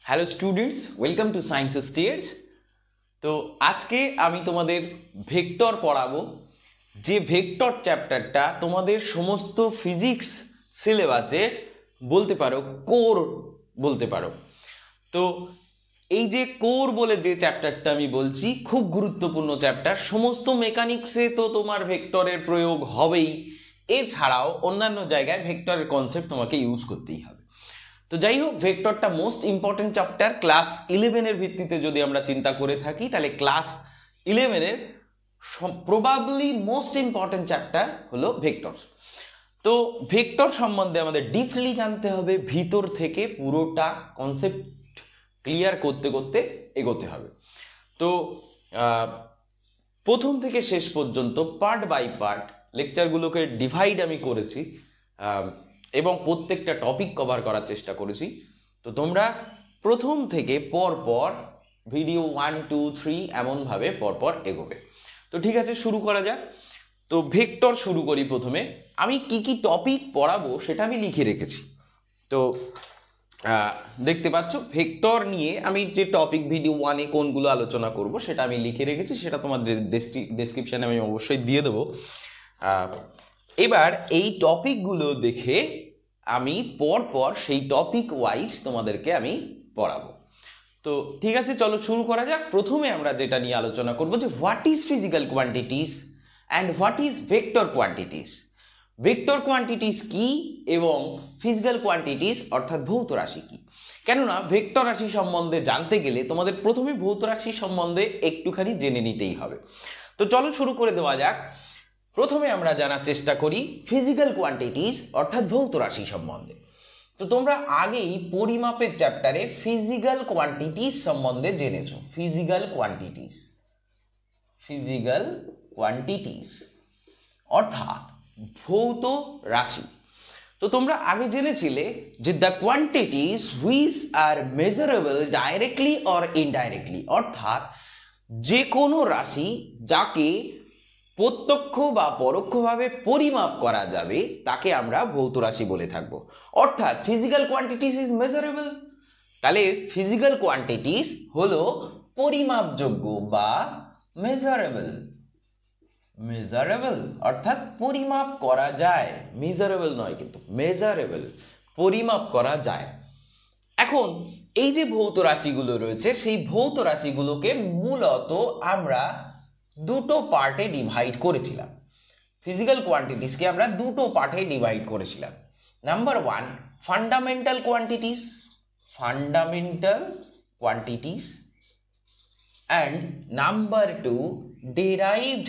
Hello students, welcome to science stairs. তো আজকে আমি তোমাদের ভেক্টর পড়াবো, যে ভেক্টর চ্যাপ্টারটা তোমাদের সমস্ত ফিজিক্স সিলেবাসে বলতে পারো কোর বলতে পারো। তো এই যে কোর বলে যে চ্যাপ্টারটা আমি বলছি, খুব গুরুত্বপূর্ণ চ্যাপ্টার। সমস্ত মেকানিক্সে তো তোমার ভেক্টরের প্রয়োগ হবেই, এছাড়াও অন্যান্য জায়গায় ভেক্টরের কনসেপ্ট তোমাকে ইউজ করতেই হবে। তো যাই হোক, ভেক্টরটা মোস্ট ইম্পর্টেন্ট চ্যাপ্টার। ক্লাস 11-এর ভিত্তিতে যদি আমরা চিন্তা করে থাকি, তাহলে ক্লাস 11-এর প্রবাবলি মোস্ট ইম্পর্টেন্ট চ্যাপ্টার হলো ভেক্টর। তো ভেক্টর সম্বন্ধে আমাদের ডিপলি জানতে হবে, ভিতর থেকে পুরোটা কনসেপ্ট ক্লিয়ার করতে করতে এগোতে হবে। তো প্রথম থেকে শেষ পর্যন্ত পার্ট বাই পার্ট লেকচারগুলোকে ডিভাইড আমি করেছি এবং প্রত্যেকটা টপিক কভার করার চেষ্টা করেছি। তো তোমরা প্রথম থেকে পরপর ভিডিও 1, 2, 3 এমনভাবে পরপর এগোবে। তো ঠিক আছে, শুরু করা যাক। তো ভেক্টর শুরু করি। প্রথমে আমি কি কি টপিক পড়াবো সেটা আমি লিখে রেখেছি। তো দেখতে পাচ্ছ, ভেক্টর নিয়ে আমি যে টপিক ভিডিও 1-এ কোনগুলো আলোচনা করব সেটা আমি লিখে রেখেছি, সেটা তোমার ডেসক্রিপশানে আমি অবশ্যই দিয়ে দেবো। এবার এই টপিকগুলো দেখে আমি পরপর সেই টপিক ওয়াইজ তোমাদেরকে আমি পড়াবো। তো ঠিক আছে, চলো শুরু করা যাক। প্রথমে আমরা যেটা নিয়ে আলোচনা করব যে what is physical quantities and what is vector quantities. Vector quantities কি এবং ফিজিক্যাল কোয়ান্টিটিস অর্থাৎ ভৌত রাশি কি। কেননা ভেক্টর রাশি সম্বন্ধে জানতে গেলে তোমাদের প্রথমে ভৌত রাশি সম্বন্ধে একটুখানি জেনে নিতেই হবে। তো চলো শুরু করে দেওয়া যাক। প্রথমে আমরা জানার চেষ্টা করি ফিজিক্যাল কোয়ান্টিটিস অর্থাৎ ভৌত রাশি সম্বন্ধে। তো তোমরা আগেই পরিমাপের চ্যাপ্টারে ফিজিক্যাল কোয়ান্টিটিস সম্বন্ধে জেনেছো। ফিজিক্যাল কোয়ান্টিটিস অর্থাৎ ভৌত রাশি। তো তোমরা আগে জেনেছিলে যে the quantities which are measurable directly or indirectly, অর্থাৎ যে কোনো রাশি যাকে প্রত্যক্ষ বা পরোক্ষভাবে পরিমাপ করা যাবে তাকে আমরা ভৌত রাশি বলে থাকব। অর্থাৎ ফিজিক্যাল কোয়ান্টিটিস ইজ মেজারেবল, তাহলে ফিজিক্যাল কোয়ান্টিটিস হলো পরিমাপযোগ্য বা মেজারেবল অর্থাৎ পরিমাপ করা যায়। মেজারেবল নয় কিন্তু মেজারেবল, পরিমাপ করা যায়। এখন এই যে ভৌত রাশিগুলো রয়েছে, সেই ভৌত রাশিগুলোকে মূলত আমরা দুটো পার্টে ডিভাইড করেছিলাম। ফিজিক্যাল কোয়ান্টিটিসকে আমরা দুটো পার্টে ডিভাইড করেছিলাম। Number 1 fundamental quantities and number 2 ডেরাইভড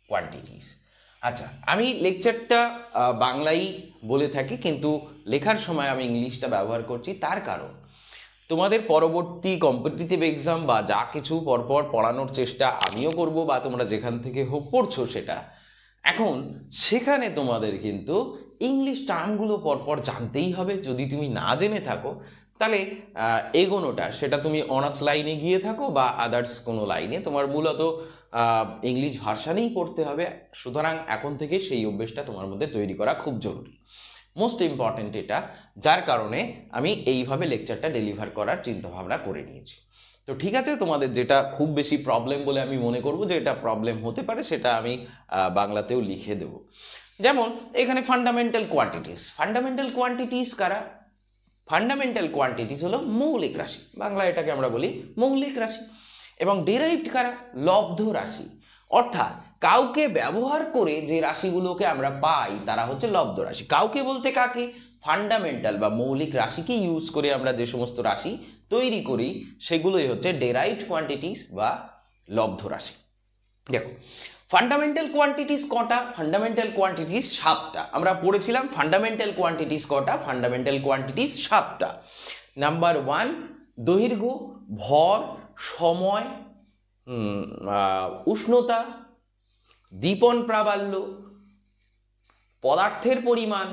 quantities. আচ্ছা, আমি লেকচারটা বাংলাই বলে থাকি, কিন্তু লেখার সময় আমি ইংলিশটা ব্যবহার করছি। তার কারণ তোমাদের পরবর্তী কম্পিটিটিভ এক্সাম বা যা কিছু পরপর পড়ানোর চেষ্টা আমিও করব, বা তোমরা যেখান থেকে হোক পড়ছো সেটা, এখন সেখানে তোমাদের কিন্তু ইংলিশ টার্মগুলো পরপর জানতেই হবে। যদি তুমি না জেনে থাকো তাহলে এগোনোটা, সেটা তুমি অনার্স লাইনে গিয়ে থাকো বা আদার্স কোনো লাইনে, তোমার মূলত ইংলিশ ভার্সানেই পড়তে হবে। সুতরাং এখন থেকে সেই অভ্যেসটা তোমার মধ্যে তৈরি করা খুব জরুরি, মোস্ট ইম্পর্টেন্ট এটা। যার কারণে আমি এইভাবে লেকচারটা ডেলিভার করার চিন্তাভাবনা করে নিয়েছি। তো ঠিক আছে, তোমাদের যেটা খুব বেশি প্রবলেম বলে আমি মনে করব যে এটা প্রবলেম হতে পারে, সেটা আমি বাংলাতেও লিখে দেব। যেমন এখানে ফান্ডামেন্টাল কোয়ান্টিটিস কারা? ফান্ডামেন্টাল কোয়ান্টিটিস হলো মৌলিক রাশি, বাংলা এটাকে আমরা বলি মৌলিক রাশি। এবং ডেরাইভড কারা? লব্ধ রাশি, অর্থাৎ কাউকে ব্যবহার করে যে রাশিগুলোকে আমরা পাই তারা হচ্ছে লব্ধ রাশি। কাউকে বলতে কাকে? ফান্ডামেন্টাল বা মৌলিক রাশিকে ইউজ করে আমরা যে সমস্ত রাশি তৈরি করি সেগুলোই হচ্ছে ডেরাইভড কোয়ান্টিটিস বা লব্ধ রাশি। দেখো ফান্ডামেন্টাল কোয়ান্টিটিস কটা? ফান্ডামেন্টাল কোয়ান্টিটিস 7টা। আমরা পড়েছিলাম ফান্ডামেন্টাল কোয়ান্টিটিস কটা? ফান্ডামেন্টাল কোয়ান্টিটিস 7টা। নাম্বার 1 দৈর্ঘ্য, ভর, সময়, উষ্ণতা, দীপন প্রাবল্য, পদার্থের পরিমাণ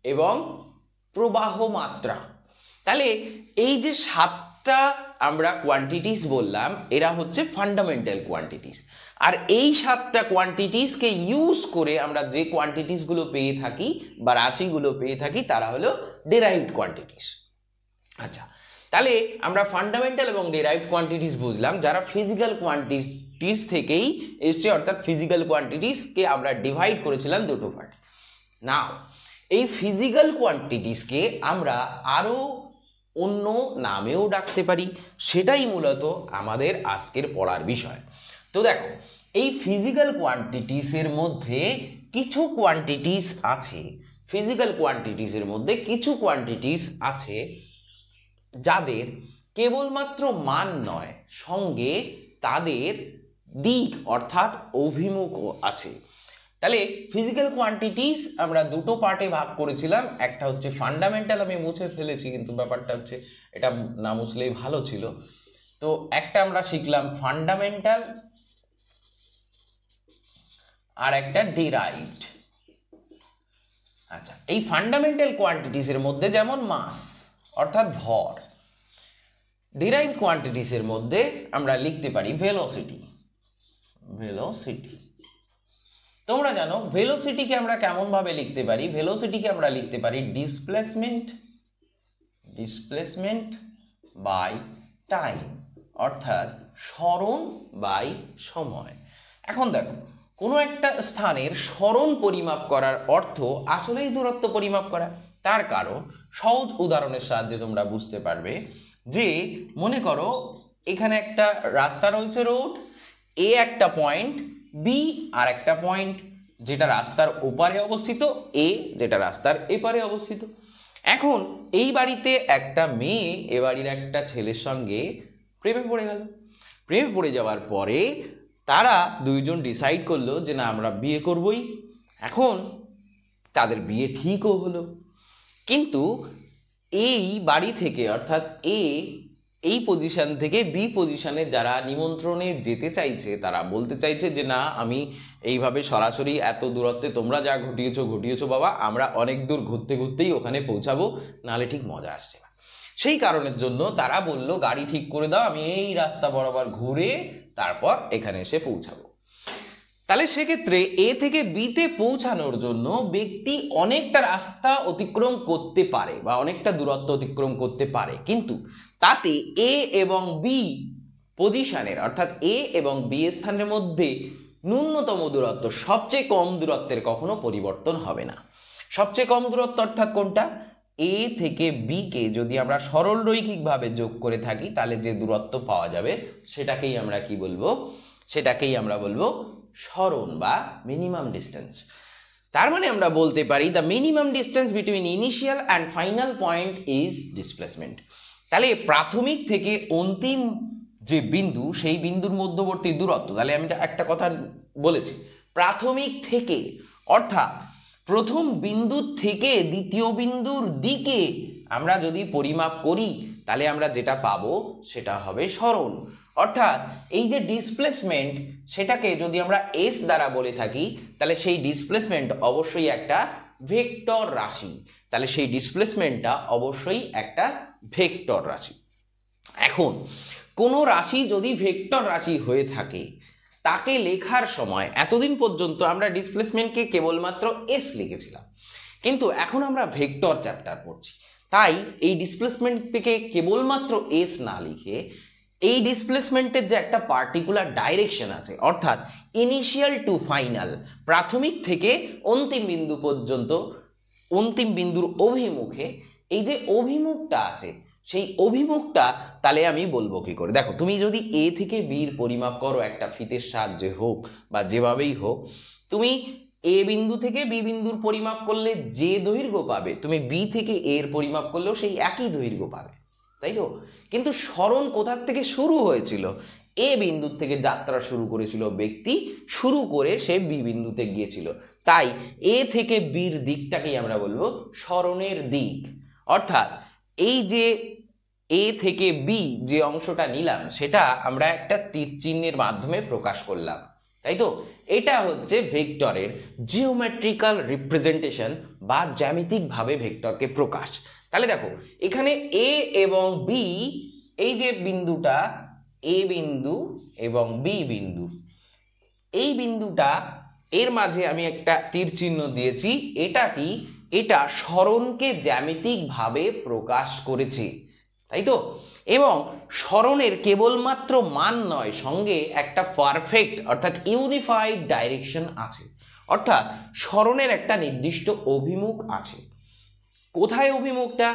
এবং প্রবাহ মাত্রা। তাহলে এই যে 7টা আমরা কোয়ান্টিটিস বললাম, এরা হচ্ছে ফান্ডামেন্টাল কোয়ান্টিটিস। আর এই 7টা কোয়ান্টিটিসকে ইউজ করে আমরা যে কোয়ান্টিটিসগুলো পেয়ে থাকি বা রাশিগুলো পেয়ে থাকি তারা হলো ডেরাইভড কোয়ান্টিটিস। আচ্ছা, তাহলে আমরা ফান্ডামেন্টাল এবং ডেরাইভড কোয়ান্টিটিস বুঝলাম, যারা ফিজিক্যাল কোয়ান্টিটিস থেকেই এসছে, অর্থাৎ ফিজিক্যাল কোয়ান্টিটিসকে আমরা ডিভাইড করেছিলাম দুটো পার্ট। নাও এই ফিজিক্যাল কোয়ান্টিটিসকে আমরা আরও অন্য নামেও ডাকতে পারি, সেটাই মূলত আমাদের আজকের পড়ার বিষয়। তো দেখো, এই ফিজিক্যাল কোয়ান্টিটিসের মধ্যে কিছু কোয়ান্টিটিস আছে, ফিজিক্যাল কোয়ান্টিটিসের মধ্যে কিছু কোয়ান্টিটিস আছে যাদের কেবলমাত্র মান নয়, সঙ্গে তাদের দিক অর্থাৎ অভিমুখও আছে। তাহলে ফিজিক্যাল কোয়ান্টিটিস আমরা দুটো পার্টে ভাগ করেছিলাম, একটা হচ্ছে ফান্ডামেন্টাল, আমি মুছে ফেলেছি কিন্তু ব্যাপারটা হচ্ছে এটা না মুছলেই ভালো ছিল। তো একটা আমরা শিখলাম ফান্ডামেন্টাল আর একটা ডিরাইভড। আচ্ছা, এই ফান্ডামেন্টাল কোয়ান্টিটিসের মধ্যে যেমন মাস অর্থাৎ ভর, ডিরাইভড কোয়ান্টিটিসের মধ্যে আমরা লিখতে পারি ভেলোসিটি। ভেলোসিটি তোমরা জানো ভেলোসিটিকে আমরা কেমন ভাবে লিখতে পারি? ভেলোসিটিকে আমরা লিখতে পারি ডিসপ্লেসমেন্ট বাই টাইম, অর্থাৎ সরণ বাই সময়। এখন দেখো, কোনো একটা স্থানের সরণ পরিমাপ করার অর্থ আসলেই দূরত্ব পরিমাপ করা। তার কারণ সহজ উদাহরণের সাহায্যে তোমরা বুঝতে পারবে যে, মনে করো এখানে একটা রাস্তা রয়েছে, রোড, এ একটা পয়েন্ট, বি আর একটা পয়েন্ট, যেটা রাস্তার ওপারে অবস্থিত, এ যেটা রাস্তার এপারে অবস্থিত। এখন এই বাড়িতে একটা মেয়ে এ বাড়ির একটা ছেলের সঙ্গে প্রেমে পড়ে গেল। প্রেমে পড়ে যাওয়ার পরে তারা দুইজন ডিসাইড করলো যে না, আমরা বিয়ে করবই। এখন তাদের বিয়ে ঠিকও হলো, কিন্তু এই বাড়ি থেকে অর্থাৎ এই পজিশন থেকে বি পজিশনে যারা নিমন্ত্রণে যেতে চাইছে, তারা বলতে চাইছে যে না, আমি এইভাবে সরাসরি এত দূরত্বে তোমরা যা ঘটিয়েছো বাবা, আমরা অনেক দূর ঘুরতে ঘুরতেই ওখানে পৌঁছাবো, নাহলে ঠিক মজা আসছে না। সেই কারণের জন্য তারা বলল গাড়ি ঠিক করে দাও, আমি এই রাস্তা বরাবর ঘুরে তারপর এখানে এসে পৌঁছাবো। তাহলে সেক্ষেত্রে এ থেকে বিতে পৌঁছানোর জন্য ব্যক্তি অনেকটা রাস্তা অতিক্রম করতে পারে বা অনেকটা দূরত্ব অতিক্রম করতে পারে, কিন্তু তাতে এ এবং বি পজিশনের অর্থাৎ এ এবং বি স্থানের মধ্যে ন্যূনতম দূরত্ব, সবচেয়ে কম দূরত্বের কখনো পরিবর্তন হবে না। সবচেয়ে কম দূরত্ব অর্থাৎ কোনটা? এ থেকে বি কে যদি আমরা সরল রৈখিকভাবে যোগ করে থাকি, তাহলে যে দূরত্ব পাওয়া যাবে সেটাকেই আমরা কি বলবো? সেটাকেই আমরা বলবো সরণ বা মিনিমাম ডিস্টেন্স। তার মানে আমরা বলতে পারি the minimum distance between initial and final point is displacement. তাহলে প্রাথমিক থেকে অন্তিম যে বিন্দু, সেই বিন্দুর মধ্যবর্তী দূরত্ব। তাহলে আমি একটা কথা বলেছি, প্রাথমিক থেকে অর্থাৎ প্রথম বিন্দু থেকে দ্বিতীয় বিন্দুর দিকে আমরা যদি পরিমাপ করি, তাহলে আমরা যেটা পাবো সেটা হবে সরণ। অর্থাৎ এই যে ডিসপ্লেসমেন্ট, সেটাকে যদি আমরা এস দ্বারা বলে থাকি, তাহলে সেই ডিসপ্লেসমেন্ট অবশ্যই একটা ভেক্টর রাশি। তাহলে সেই ডিসপ্লেসমেন্টটা অবশ্যই একটা ভেক্টর রাশি। এখন কোনো রাশি যদি ভেক্টর রাশি হয়ে থাকে, তাকে লেখার সময় এতদিন পর্যন্ত আমরা ডিসপ্লেসমেন্টকে কেবলমাত্র এস লিখেছিলাম, কিন্তু এখন আমরা ভেক্টর চ্যাপ্টার পড়ছি, তাই এই ডিসপ্লেসমেন্টকে কেবলমাত্র এস না লিখে এই ডিসপ্লেসমেন্টের যে একটা পার্টিকুলার ডাইরেকশন আছে, অর্থাৎ ইনিশিয়াল টু ফাইনাল, প্রাথমিক থেকে অন্তিম বিন্দু পর্যন্ত, অন্তিম বিন্দুর অভিমুখে এই যে অভিমুখটা আছে, সেই অভিমুখটা তাহলে আমি বলবো কি করে? দেখো, তুমি যদি এ থেকে বির পরিমাপ করো একটা ফিতের সাহায্যে হোক বা যেভাবেই হোক, তুমি এ বিন্দু থেকে বি বিন্দুর পরিমাপ করলে যে দৈর্ঘ্য পাবে, তুমি বি থেকে এর পরিমাপ করলেও সেই একই দৈর্ঘ্য পাবে, তাই তো? কিন্তু সরণ কোথার থেকে শুরু হয়েছিল? এ বিন্দুর থেকে যাত্রা শুরু করেছিল ব্যক্তি, শুরু করে সে বি বিন্দুতে গিয়েছিল, তাই এ থেকে বির দিকটাকেই আমরা বলবো সরণের দিক। অর্থাৎ এই যে এ থেকে বি যে অংশটা নিলাম, সেটা আমরা একটা তীর চিহ্নের মাধ্যমে প্রকাশ করলাম, তাই তো? এটা হচ্ছে ভেক্টরের জিওমেট্রিক্যাল রিপ্রেজেন্টেশন বা জ্যামিতিকভাবে ভেক্টরকে প্রকাশ। তাহলে দেখো, এখানে এ এবং বি, এই যে বিন্দুটা এ বিন্দু এবং বি বিন্দু, এই বিন্দুটা এর মাঝে আমি একটা তীর চিহ্ন দিয়েছি, এটা কি, এটা সরণকে জ্যামিতিকভাবে প্রকাশ করেছে, তাই তো। এবং সরণের কেবলমাত্র মান নয়, সঙ্গে একটা পারফেক্ট অর্থাৎ ইউনিফাইড ডাইরেকশন আছে, অর্থাৎ সরণের একটা নির্দিষ্ট অভিমুখ আছে। কোথায় অভিমুখটা?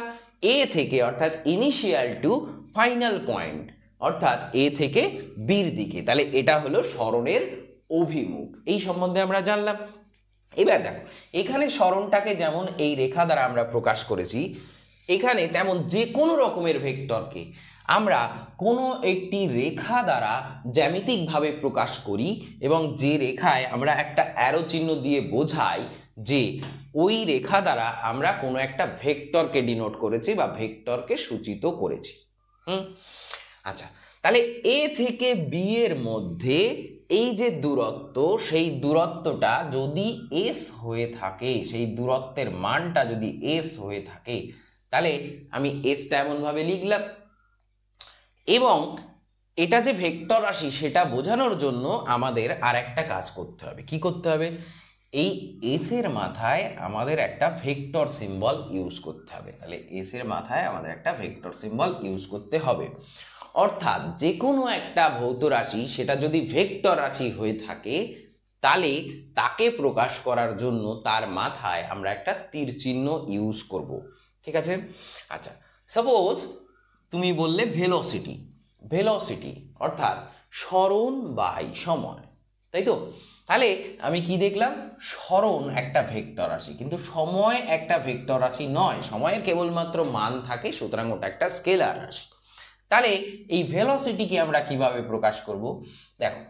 এ থেকে, অর্থাৎ ইনিশিয়াল টু ফাইনাল পয়েন্ট, অর্থাৎ এ থেকে বির দিকে। তাহলে এটা হলো সরণের অভিমুখ, এই সম্বন্ধে আমরা জানলাম। এবার দেখো, এখানে সরণটাকে যেমন এই রেখা দ্বারা আমরা প্রকাশ করেছি, এখানে তেমন যে কোনো রকমের ভেক্টরকে আমরা কোনো একটি রেখা দ্বারা জ্যামিতিকভাবে প্রকাশ করি, এবং যে রেখায় আমরা একটা অ্যারো চিহ্ন দিয়ে বোঝাই যে ওই রেখা দ্বারা আমরা কোনো একটা ভেক্টরকে ডিনোট করেছি বা ভেক্টরকে সূচিত করেছি। আচ্ছা, তাহলে এ থেকে বি এর মধ্যে এই যে দূরত্ব, সেই দূরত্বটা যদি এস হয়ে থাকে, সেই দূরত্বের মানটা যদি এস হয়ে থাকে, তাহলে আমি এসটা এমনভাবে লিখলাম। এবং এটা যে ভেক্টর রাশি সেটা বোঝানোর জন্য আমাদের আর একটা কাজ করতে হবে। কি করতে হবে? এই এস এর মাথায় আমাদের একটা ভেক্টর সিম্বল ইউজ করতে হবে। তাহলে এস এর মাথায় আমাদের একটা ভেক্টর সিম্বল ইউজ করতে হবে, অর্থাৎ যে কোনো একটা ভৌত রাশি সেটা যদি ভেক্টর রাশি হয়ে থাকে, তাহলে তাকে প্রকাশ করার জন্য তার মাথায় আমরা একটা তীর চিহ্ন ইউজ করব, ঠিক আছে। আচ্ছা, সাপোজ তুমি বললে ভেলোসিটি, ভেলোসিটি অর্থাৎ সরণ বাই সময়, তাই তো। তাহলে আমি কি দেখলাম? সরণ একটা ভেক্টর রাশি, কিন্তু সময় একটা ভেক্টর রাশি নয়, সময়ের কেবলমাত্র মান থাকে, সুতরাং ওটা একটা স্কেলার রাশি। তাহলে এই ভেলোসিটিকে আমরা কিভাবে প্রকাশ করব? দেখো,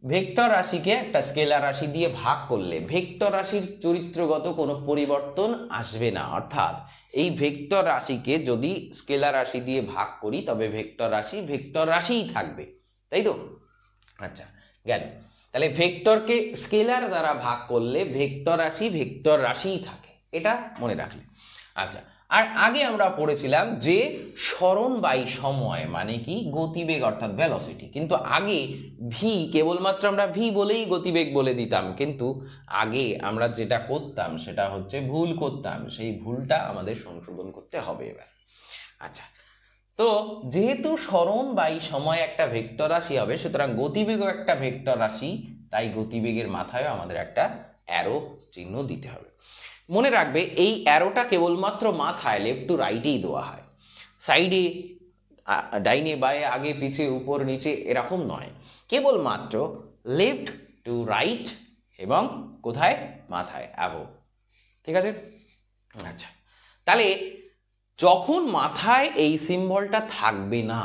ভেক্টর রাশিকে একটা স্কেলার রাশি দিয়ে ভাগ করলে ভেক্টর রাশির চরিত্রগত কোনো পরিবর্তন আসবে না, অর্থাৎ এই ভেক্টর রাশিকে যদি স্কেলার রাশি দিয়ে ভাগ করি তবে ভেক্টর রাশিই থাকবে, তাই তো। আচ্ছা, গেল। তাহলে ভেক্টরকে স্কেলার দ্বারা ভাগ করলে ভেক্টর রাশিই থাকে, এটা মনে রাখলে। আচ্ছা, আর আগে আমরা পড়েছিলাম যে সরণ বাই সময় মানে কি? গতিবেগ অর্থাৎ ভেলোসিটি। কিন্তু আগে ভি, কেবলমাত্র আমরা ভি বলেই গতিবেগ বলে দিতাম, কিন্তু আগে আমরা যেটা করতাম সেটা হচ্ছে ভুল করতাম, সেই ভুলটা আমাদের সংশোধন করতে হবে এবার। আচ্ছা, তো যেহেতু সরণ বাই সময় একটা ভেক্টর রাশি হবে, সুতরাং গতিবেগও একটা ভেক্টর রাশি, তাই গতিবেগের মাথায় আমাদের একটা অ্যারো চিহ্ন দিতে হবে। মনে রাখবে, এই অ্যারোটা কেবলমাত্র মাথায় লেফট টু রাইটেই দেওয়া হয়, সাইডে ডাইনে বায়ে আগে পিছে উপর নিচে এরকম নয়, কেবলমাত্র লেফট টু রাইট এবং কোথায়? মাথায়, অ্যাবোভ, ঠিক আছে। আচ্ছা, তাহলে যখন মাথায় এই সিম্বলটা থাকবে না,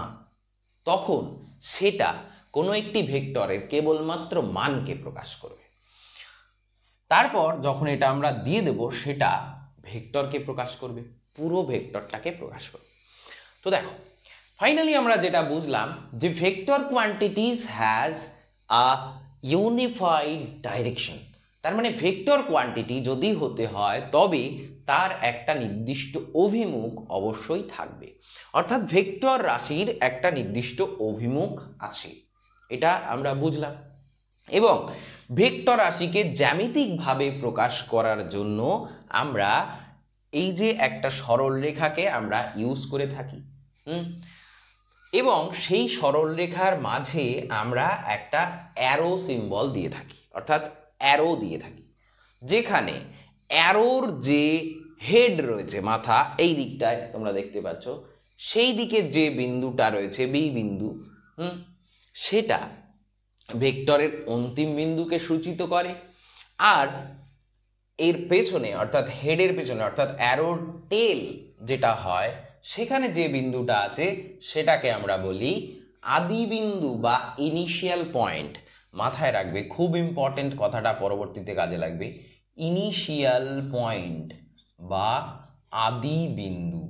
তখন সেটা কোনো একটি ভেক্টরের কেবলমাত্র মানকে প্রকাশ করবে। তারপর যখন এটা আমরা দিয়ে দেব, সেটা ভেক্টরকে প্রকাশ করবে, পুরো ভেক্টরটাকে প্রকাশ করবে। তো দেখো, ফাইনালি আমরা যেটা বুঝলাম যে vector quantities has a unified direction. তার মানে ভেক্টর কোয়ান্টিটি যদি হতে হয় তবে তার একটা নির্দিষ্ট অভিমুখ অবশ্যই থাকবে, অর্থাৎ ভেক্টর রাশির একটা নির্দিষ্ট অভিমুখ আছে, এটা আমরা বুঝলাম। এবং ভেক্টর রাশিকে জ্যামিতিকভাবে প্রকাশ করার জন্য আমরা এই যে একটা সরল রেখাকে আমরা ইউজ করে থাকি, এবং সেই সরল রেখার মাঝে আমরা একটা অ্যারো সিম্বল দিয়ে থাকি, অর্থাৎ অ্যারো দিয়ে থাকি, যেখানে অ্যারোর যে হেড রয়েছে, মাথা, এই দিকটায় তোমরা দেখতে পাচ্ছ, সেই দিকে যে বিন্দুটা রয়েছে বি বিন্দু, সেটা ভেক্টরের অন্তিম বিন্দুকে সূচিত করে। আর এর পেছনে অর্থাৎ হেডের পেছনে অর্থাৎ অ্যারোর টেল যেটা হয়, সেখানে যে বিন্দুটা আছে সেটাকে আমরা বলি আদি বিন্দু বা ইনিশিয়াল পয়েন্ট। মাথায় রাখবে, খুব ইম্পর্টেন্ট কথাটা, পরবর্তীতে কাজে লাগবে। ইনিশিয়াল পয়েন্ট বা আদি বিন্দু,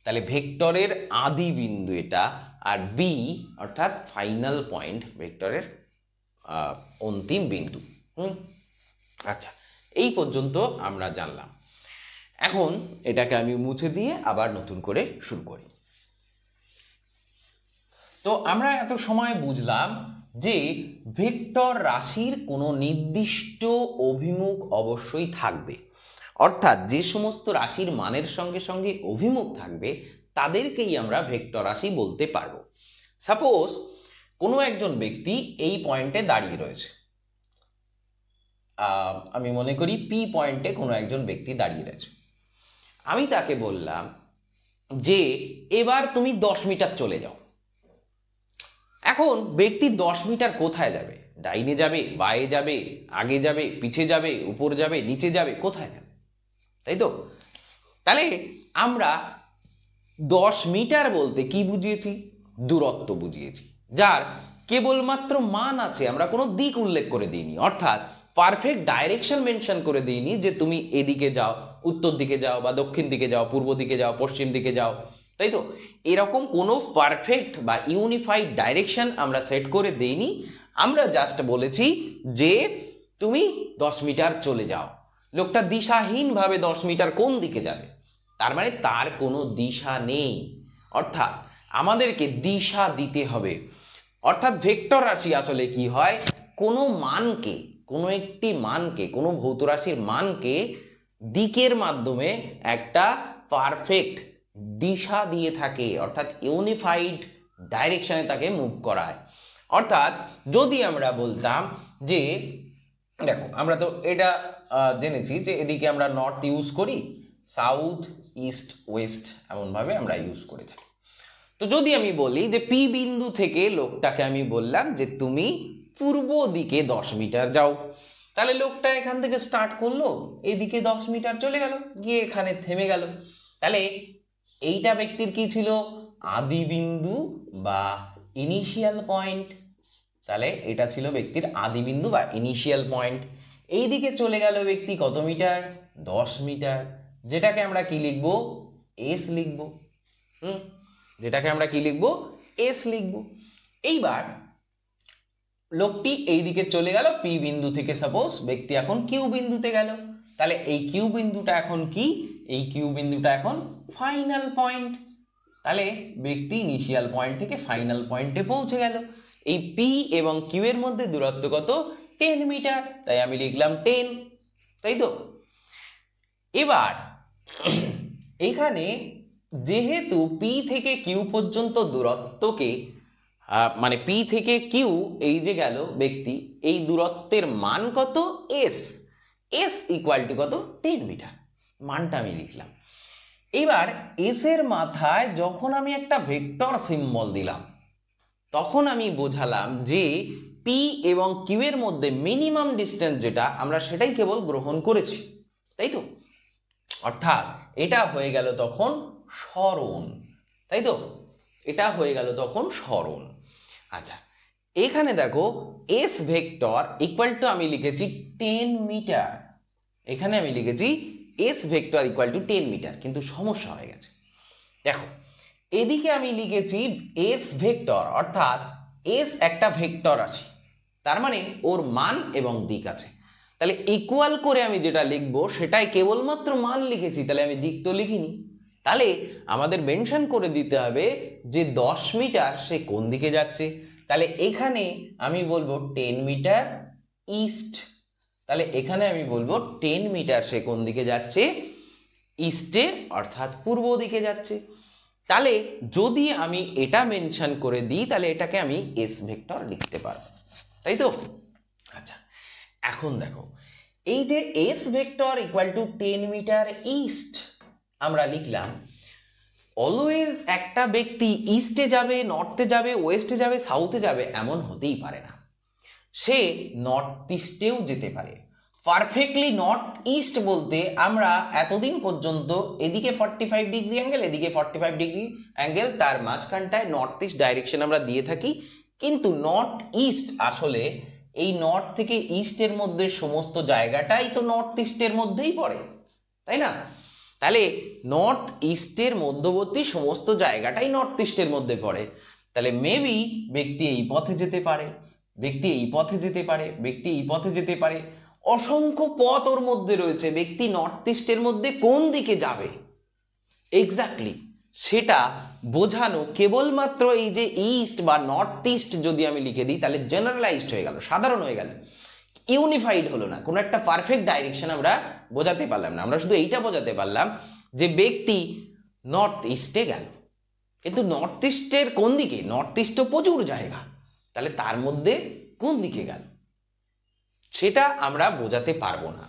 তাহলে ভেক্টরের আদি বিন্দু এটা, আর বি অর্থাৎ ফাইনাল পয়েন্ট, ভেক্টরের অন্তিম বিন্দু। আচ্ছা, এই পর্যন্ত আমরা জানলাম। এখন এটাকে আমি মুছে দিয়ে আবার নতুন করে শুরু করি। তো আমরা এত সময় বুঝলাম যে ভেক্টর রাশির কোনো নির্দিষ্ট অভিমুখ অবশ্যই থাকবে, অর্থাৎ যে সমস্ত রাশির মানের সঙ্গে সঙ্গে অভিমুখ থাকবে তাদেরকেই আমরা ভেক্টর রাশি বলতে পারবো। সাপোজ কোনো একজন ব্যক্তি এই পয়েন্টে দাঁড়িয়ে রয়েছে, আমি মনে করি পি পয়েন্টে কোনো একজন ব্যক্তি দাঁড়িয়ে রয়েছে। আমি তাকে বললাম যে এবার তুমি 10 মিটার চলে যাও। এখন ব্যক্তি 10 মিটার কোথায় যাবে? ডাইনে যাবে, বাঁয়ে যাবে, আগে যাবে, পিছে যাবে, উপর যাবে, নিচে যাবে, কোথায় যাবে? তাই তো? তাহলে আমরা 10 মিটার বলতে কি বুঝিয়েছি? দূরত্ব বুঝিয়েছি, যার কেবলমাত্র মান আছে, আমরা কোনো দিক উল্লেখ করে দিইনি, অর্থাৎ পারফেক্ট ডাইরেকশন মেনশন করে দিইনি যে তুমি এদিকে যাও, উত্তর দিকে যাও, বা দক্ষিণ দিকে যাও, পূর্ব দিকে যাও, পশ্চিম দিকে যাও, তাই তো? এরকম কোনো পারফেক্ট বা ইউনিফাইড ডাইরেকশন আমরা সেট করে দেইনি। আমরা জাস্ট বলেছি যে তুমি 10 মিটার চলে যাও। লোকটা দিশাহীনভাবে 10 মিটার কোন দিকে যাবে? তার মানে তার কোনো দিশা নেই, অর্থাৎ আমাদেরকে দিশা দিতে হবে। অর্থাৎ ভেক্টর রাশি আসলে কি হয়? কোনো মানকে, কোনো একটি মানকে, কোনো ভৌত রাশির মানকে দিকের মাধ্যমে একটা পারফেক্ট দিশা দিয়ে থাকে, অর্থাৎ ইউনিফাইড ডাইরেকশনে তাকে মুভ করায়। অর্থাৎ যদি আমরা বলতাম যে দেখো, আমরা তো এটা জেনেছি যে এদিকে আমরা নর্থ ইউজ করি, সাউথ, ইস্ট, ওয়েস্ট এমনভাবে আমরা ইউজ করে থাকি। তো যদি আমি বলি যে পি বিন্দু থেকে লোকটাকে আমি বললাম যে তুমি পূর্ব দিকে 10 মিটার যাও, তাহলে লোকটা এখান থেকে স্টার্ট করলো, এদিকে 10 মিটার চলে গেল, গিয়ে এখানে থেমে গেল। তাহলে এইটা ব্যক্তির কি ছিল? আদি বিন্দু বা ইনিশিয়াল পয়েন্ট। তাহলে এটা ছিল ব্যক্তির আদি বিন্দু বা ইনিশিয়াল পয়েন্ট। এই দিকে চলে গেল ব্যক্তি কত মিটার? 10 মিটার, যেটাকে আমরা কি লিখবো? এস লিখবো। যেটাকে আমরা কি লিখবো? এস লিখবো। এইবার লোকটি এই দিকে চলে গেল পি বিন্দু থেকে, সাপোজ ব্যক্তি এখন কিউ বিন্দুতে গেল, তাহলে এই কিউ বিন্দুটা এখন কি? এই কিউ বিন্দুটা এখন ফাইনাল পয়েন্ট। তাহলে ব্যক্তি ইনিশিয়াল পয়েন্ট থেকে ফাইনাল পয়েন্টে পৌঁছে গেল। এই পি এবং কিউ এর মধ্যে দূরত্ব কত? 10 মিটার, তাই আমি লিখলাম 10, তাই তো? এবার এখানে যেহেতু পি থেকে কিউ পর্যন্ত দূরত্বকে মানে পি থেকে কিউ এই যে গেল ব্যক্তি, এই দূরত্বের মান কত? এস। এস ইকুয়াল টু কত? 10 মিটার। মানটা আমি লিখলাম। এবার এস এর মাথায় যখন আমি একটা ভেক্টর সিম্বল দিলাম, তখন আমি বোঝালাম যে পি এবং কিউ এর মধ্যে মিনিমাম ডিস্টেন্স যেটা, আমরা সেটাই কেবল গ্রহণ করেছি, তাই তো? অর্থাৎ এটা হয়ে গেল তখন সরণ, তাই তো? এটা হয়ে গেল তখন সরণ। আচ্ছা, এখানে দেখো এস ভেক্টর ইকুয়াল টু আমি লিখেছি 10 মিটার। এখানে আমি লিখেছি S vector equal to 10 meter, কিন্তু সমস্যা হয়ে গেছে। দেখো এদিকে আমি লিখেছি এস ভেক্টর, অর্থাৎ এস একটা ভেক্টর আছে, তার মানে ওর মান এবং দিক আছে। তাহলে ইকুয়াল করে আমি যেটা লিখবো সেটাই কেবলমাত্র মান লিখেছি, তাহলে আমি দিক তো লিখিনি। তাহলে আমাদের মেনশন করে দিতে হবে যে 10 মিটার সে কোন দিকে যাচ্ছে। তাহলে এখানে আমি বলবো 10 মিটার ইস্ট। তাহলে এখানে আমি বলবো 10 মিটার সে কোন দিকে যাচ্ছে? ইস্টে, অর্থাৎ পূর্ব দিকে যাচ্ছে। তাহলে যদি আমি এটা মেনশন করে দিই, তাহলে এটাকে আমি এস ভেক্টর লিখতে পারবো, তাই তো? আচ্ছা, এখন দেখো এই যে S vector equal to 10 meter east আমরা লিখলাম, অলওয়েজ একটা ব্যক্তি ইস্টে যাবে, নর্থে যাবে, ওয়েস্টে যাবে, সাউথে যাবে এমন হতেই পারে না। সে নর্থ ইস্টেও যেতে পারে। পারফেক্টলি নর্থ ইস্ট বলতে আমরা এতদিন পর্যন্ত এদিকে 45 ডিগ্রি অ্যাঙ্গেল, এদিকে 45 ডিগ্রি অ্যাঙ্গেল, তার মাঝখানটায় নর্থ ইস্ট ডাইরেকশন আমরা দিয়ে থাকি। কিন্তু নর্থ ইস্ট আসলে এই নর্থ থেকে ইস্টের মধ্যে সমস্ত জায়গাটাই তো নর্থ ইস্টের মধ্যেই পড়ে, তাই না? তাহলে নর্থ ইস্টের মধ্যবর্তী সমস্ত জায়গাটাই নর্থ ইস্টের মধ্যে পড়ে। তাহলে মেবি ব্যক্তি এই পথে যেতে পারে, ব্যক্তি এই পথে যেতে পারে, ব্যক্তি এই পথে যেতে পারে। অসংখ্য পথ ওর মধ্যে রয়েছে। ব্যক্তি নর্থ ইস্টের মধ্যে কোন দিকে যাবে এক্স্যাক্টলি সেটা বোঝানো কেবলমাত্র এই যে ইস্ট বা নর্থ ইস্ট যদি আমি লিখে দিই তাহলে জেনারেলাইজড হয়ে গেল, সাধারণ হয়ে গেল, ইউনিফাইড হলো না, কোনো একটা পারফেক্ট ডাইরেকশন আমরা বোঝাতে পারলাম না। আমরা শুধু এইটা বোঝাতে পারলাম যে ব্যক্তি নর্থ ইস্টে গেল, কিন্তু নর্থ ইস্টের কোন দিকে? নর্থ ইস্ট তো প্রচুর জায়গা, তাহলে তার মধ্যে কোন দিকে গেল সেটা আমরা বোঝাতে পারবো না।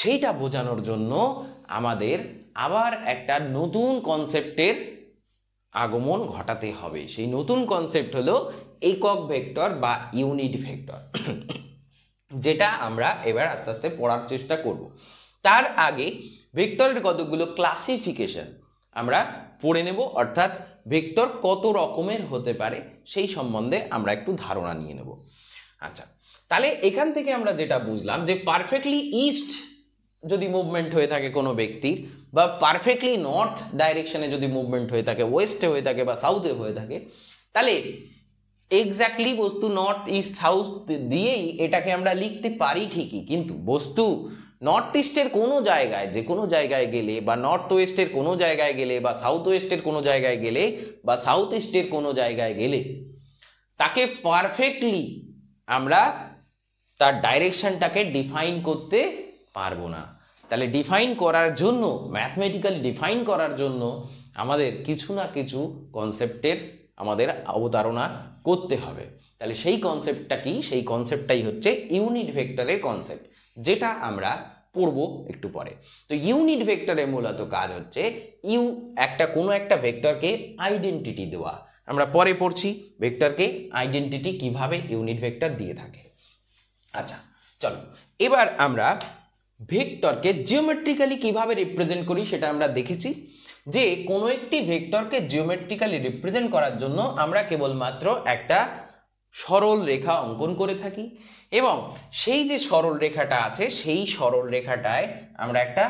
সেইটা বোঝানোর জন্য আমাদের আবার একটা নতুন কনসেপ্টের আগমন ঘটাতে হবে। সেই নতুন কনসেপ্ট হলো একক ভেক্টর বা ইউনিট ভেক্টর, যেটা আমরা এবার আস্তে আস্তে পড়ার চেষ্টা করব। তার আগে ভেক্টরের কতগুলো ক্লাসিফিকেশন আমরা পড়ে নেব, অর্থাৎ ভেক্টর কত রকমের হতে পারে সেই সম্বন্ধে আমরা একটু ধারণা নিয়ে নেব। আচ্ছা, তাহলে এখান থেকে আমরা যেটা বুঝলাম যে পারফেক্টলি ইস্ট যদি মুভমেন্ট হয়ে থাকে কোনো ব্যক্তির, বা পারফেক্টলি নর্থ ডাইরেকশনে যদি মুভমেন্ট হয়ে থাকে, ওয়েস্টে হয়ে থাকে বা সাউথে হয়ে থাকে, তাহলে এক্স্যাক্টলি বস্তু নর্থ ইস্ট সাউথ দিয়েই এটাকে আমরা লিখতে পারি ঠিকই, কিন্তু বস্তু নর্থ ইস্টের কোনো জায়গায়, যে কোনো জায়গায় গেলে, বা নর্থ ওয়েস্টের কোনো জায়গায় গেলে, বা সাউথ ওয়েস্টের কোনো জায়গায় গেলে, বা সাউথ ইস্টের কোনো জায়গায় গেলে, তাকে পারফেক্টলি আমরা তার ডাইরেকশনটাকে ডিফাইন করতে পারবো না। তাহলে ডিফাইন করার জন্য, ম্যাথমেটিক্যালি ডিফাইন করার জন্য আমাদের কিছু না কিছু কনসেপ্টের আমাদের অবতারণা করতে হবে। তাহলে সেই কনসেপ্টটা কি? সেই কনসেপ্টটাই হচ্ছে ইউনিট ভেক্টরের কনসেপ্ট, যেটা আমরা পড়ব একটু পরে। তো ইউনিট ভেক্টরের মূলত কাজ হচ্ছে কোনো একটা ভেক্টরকে আইডেন্টিটি দেওয়া। আমরা পরে পড়ছি ভেক্টরকে আইডেন্টিটি কিভাবে ইউনিট ভেক্টর দিয়ে থাকে। আচ্ছা চলো, এবার আমরা ভেক্টরকে জিওমেট্রিক্যালি কিভাবে রিপ্রেজেন্ট করি সেটা আমরা দেখেছি, যে কোনো একটি ভেক্টরকে জিওমেট্রিক্যালি রিপ্রেজেন্ট করার জন্য আমরা কেবলমাত্র একটা সরল রেখা অঙ্কন করে থাকি, এবং সেই যে সরল রেখাটা আছে সেই সরল রেখাটায় আমরা একটা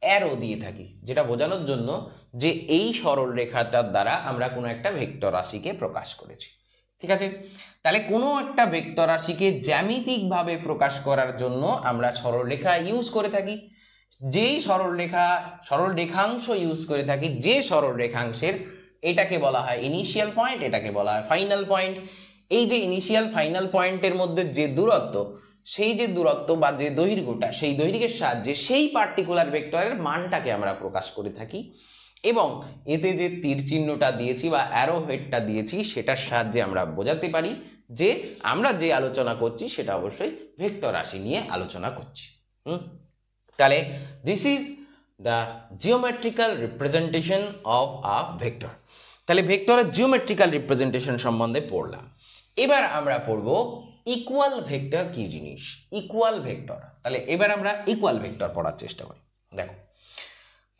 অ্যারো দিয়ে থাকি, যেটা বোঝানোর জন্য যে এই সরল রেখাটার দ্বারা আমরা কোনো একটা ভেক্টর রাশিকে প্রকাশ করেছি। ঠিক আছে, তাহলে কোনো একটা ভেক্টর রাশিকে জ্যামিতিকভাবে প্রকাশ করার জন্য আমরা সরলরেখা ইউজ করে থাকি। যেই সরল রেখাংশ ইউজ করে থাকি, যে সরল রেখাংশের, এটাকে বলা হয় ইনিশিয়াল পয়েন্ট, এটাকে বলা হয় ফাইনাল পয়েন্ট। এই যে ইনিশিয়াল ফাইনাল পয়েন্টের মধ্যে যে দূরত্ব, সেই যে দূরত্ব বা যে দৈর্ঘ্যটা, সেই দৈর্ঘ্যের সাহায্যে সেই পার্টিকুলার ভেক্টরের মানটাকে আমরা প্রকাশ করে থাকি, এবং এতে যে তীর চিহ্নটা দিয়েছি বা অ্যারো হেডটা দিয়েছি সেটার সাহায্যে আমরা বোঝাতে পারি যে আমরা যে আলোচনা করছি সেটা অবশ্যই ভেক্টর রাশি নিয়ে আলোচনা করছি। তাহলে this is the geometrical representation of a vector. তাহলে ভেক্টরের জিওমেট্রিক্যাল রিপ্রেজেন্টেশন সম্বন্ধে পড়লাম। এবার আমরা পড়ব ইকুয়াল ভেক্টর কি জিনিস। ইকুয়াল ভেক্টর, তাহলে এবার আমরা ইকুয়াল ভেক্টর পড়ার চেষ্টা করি। দেখো,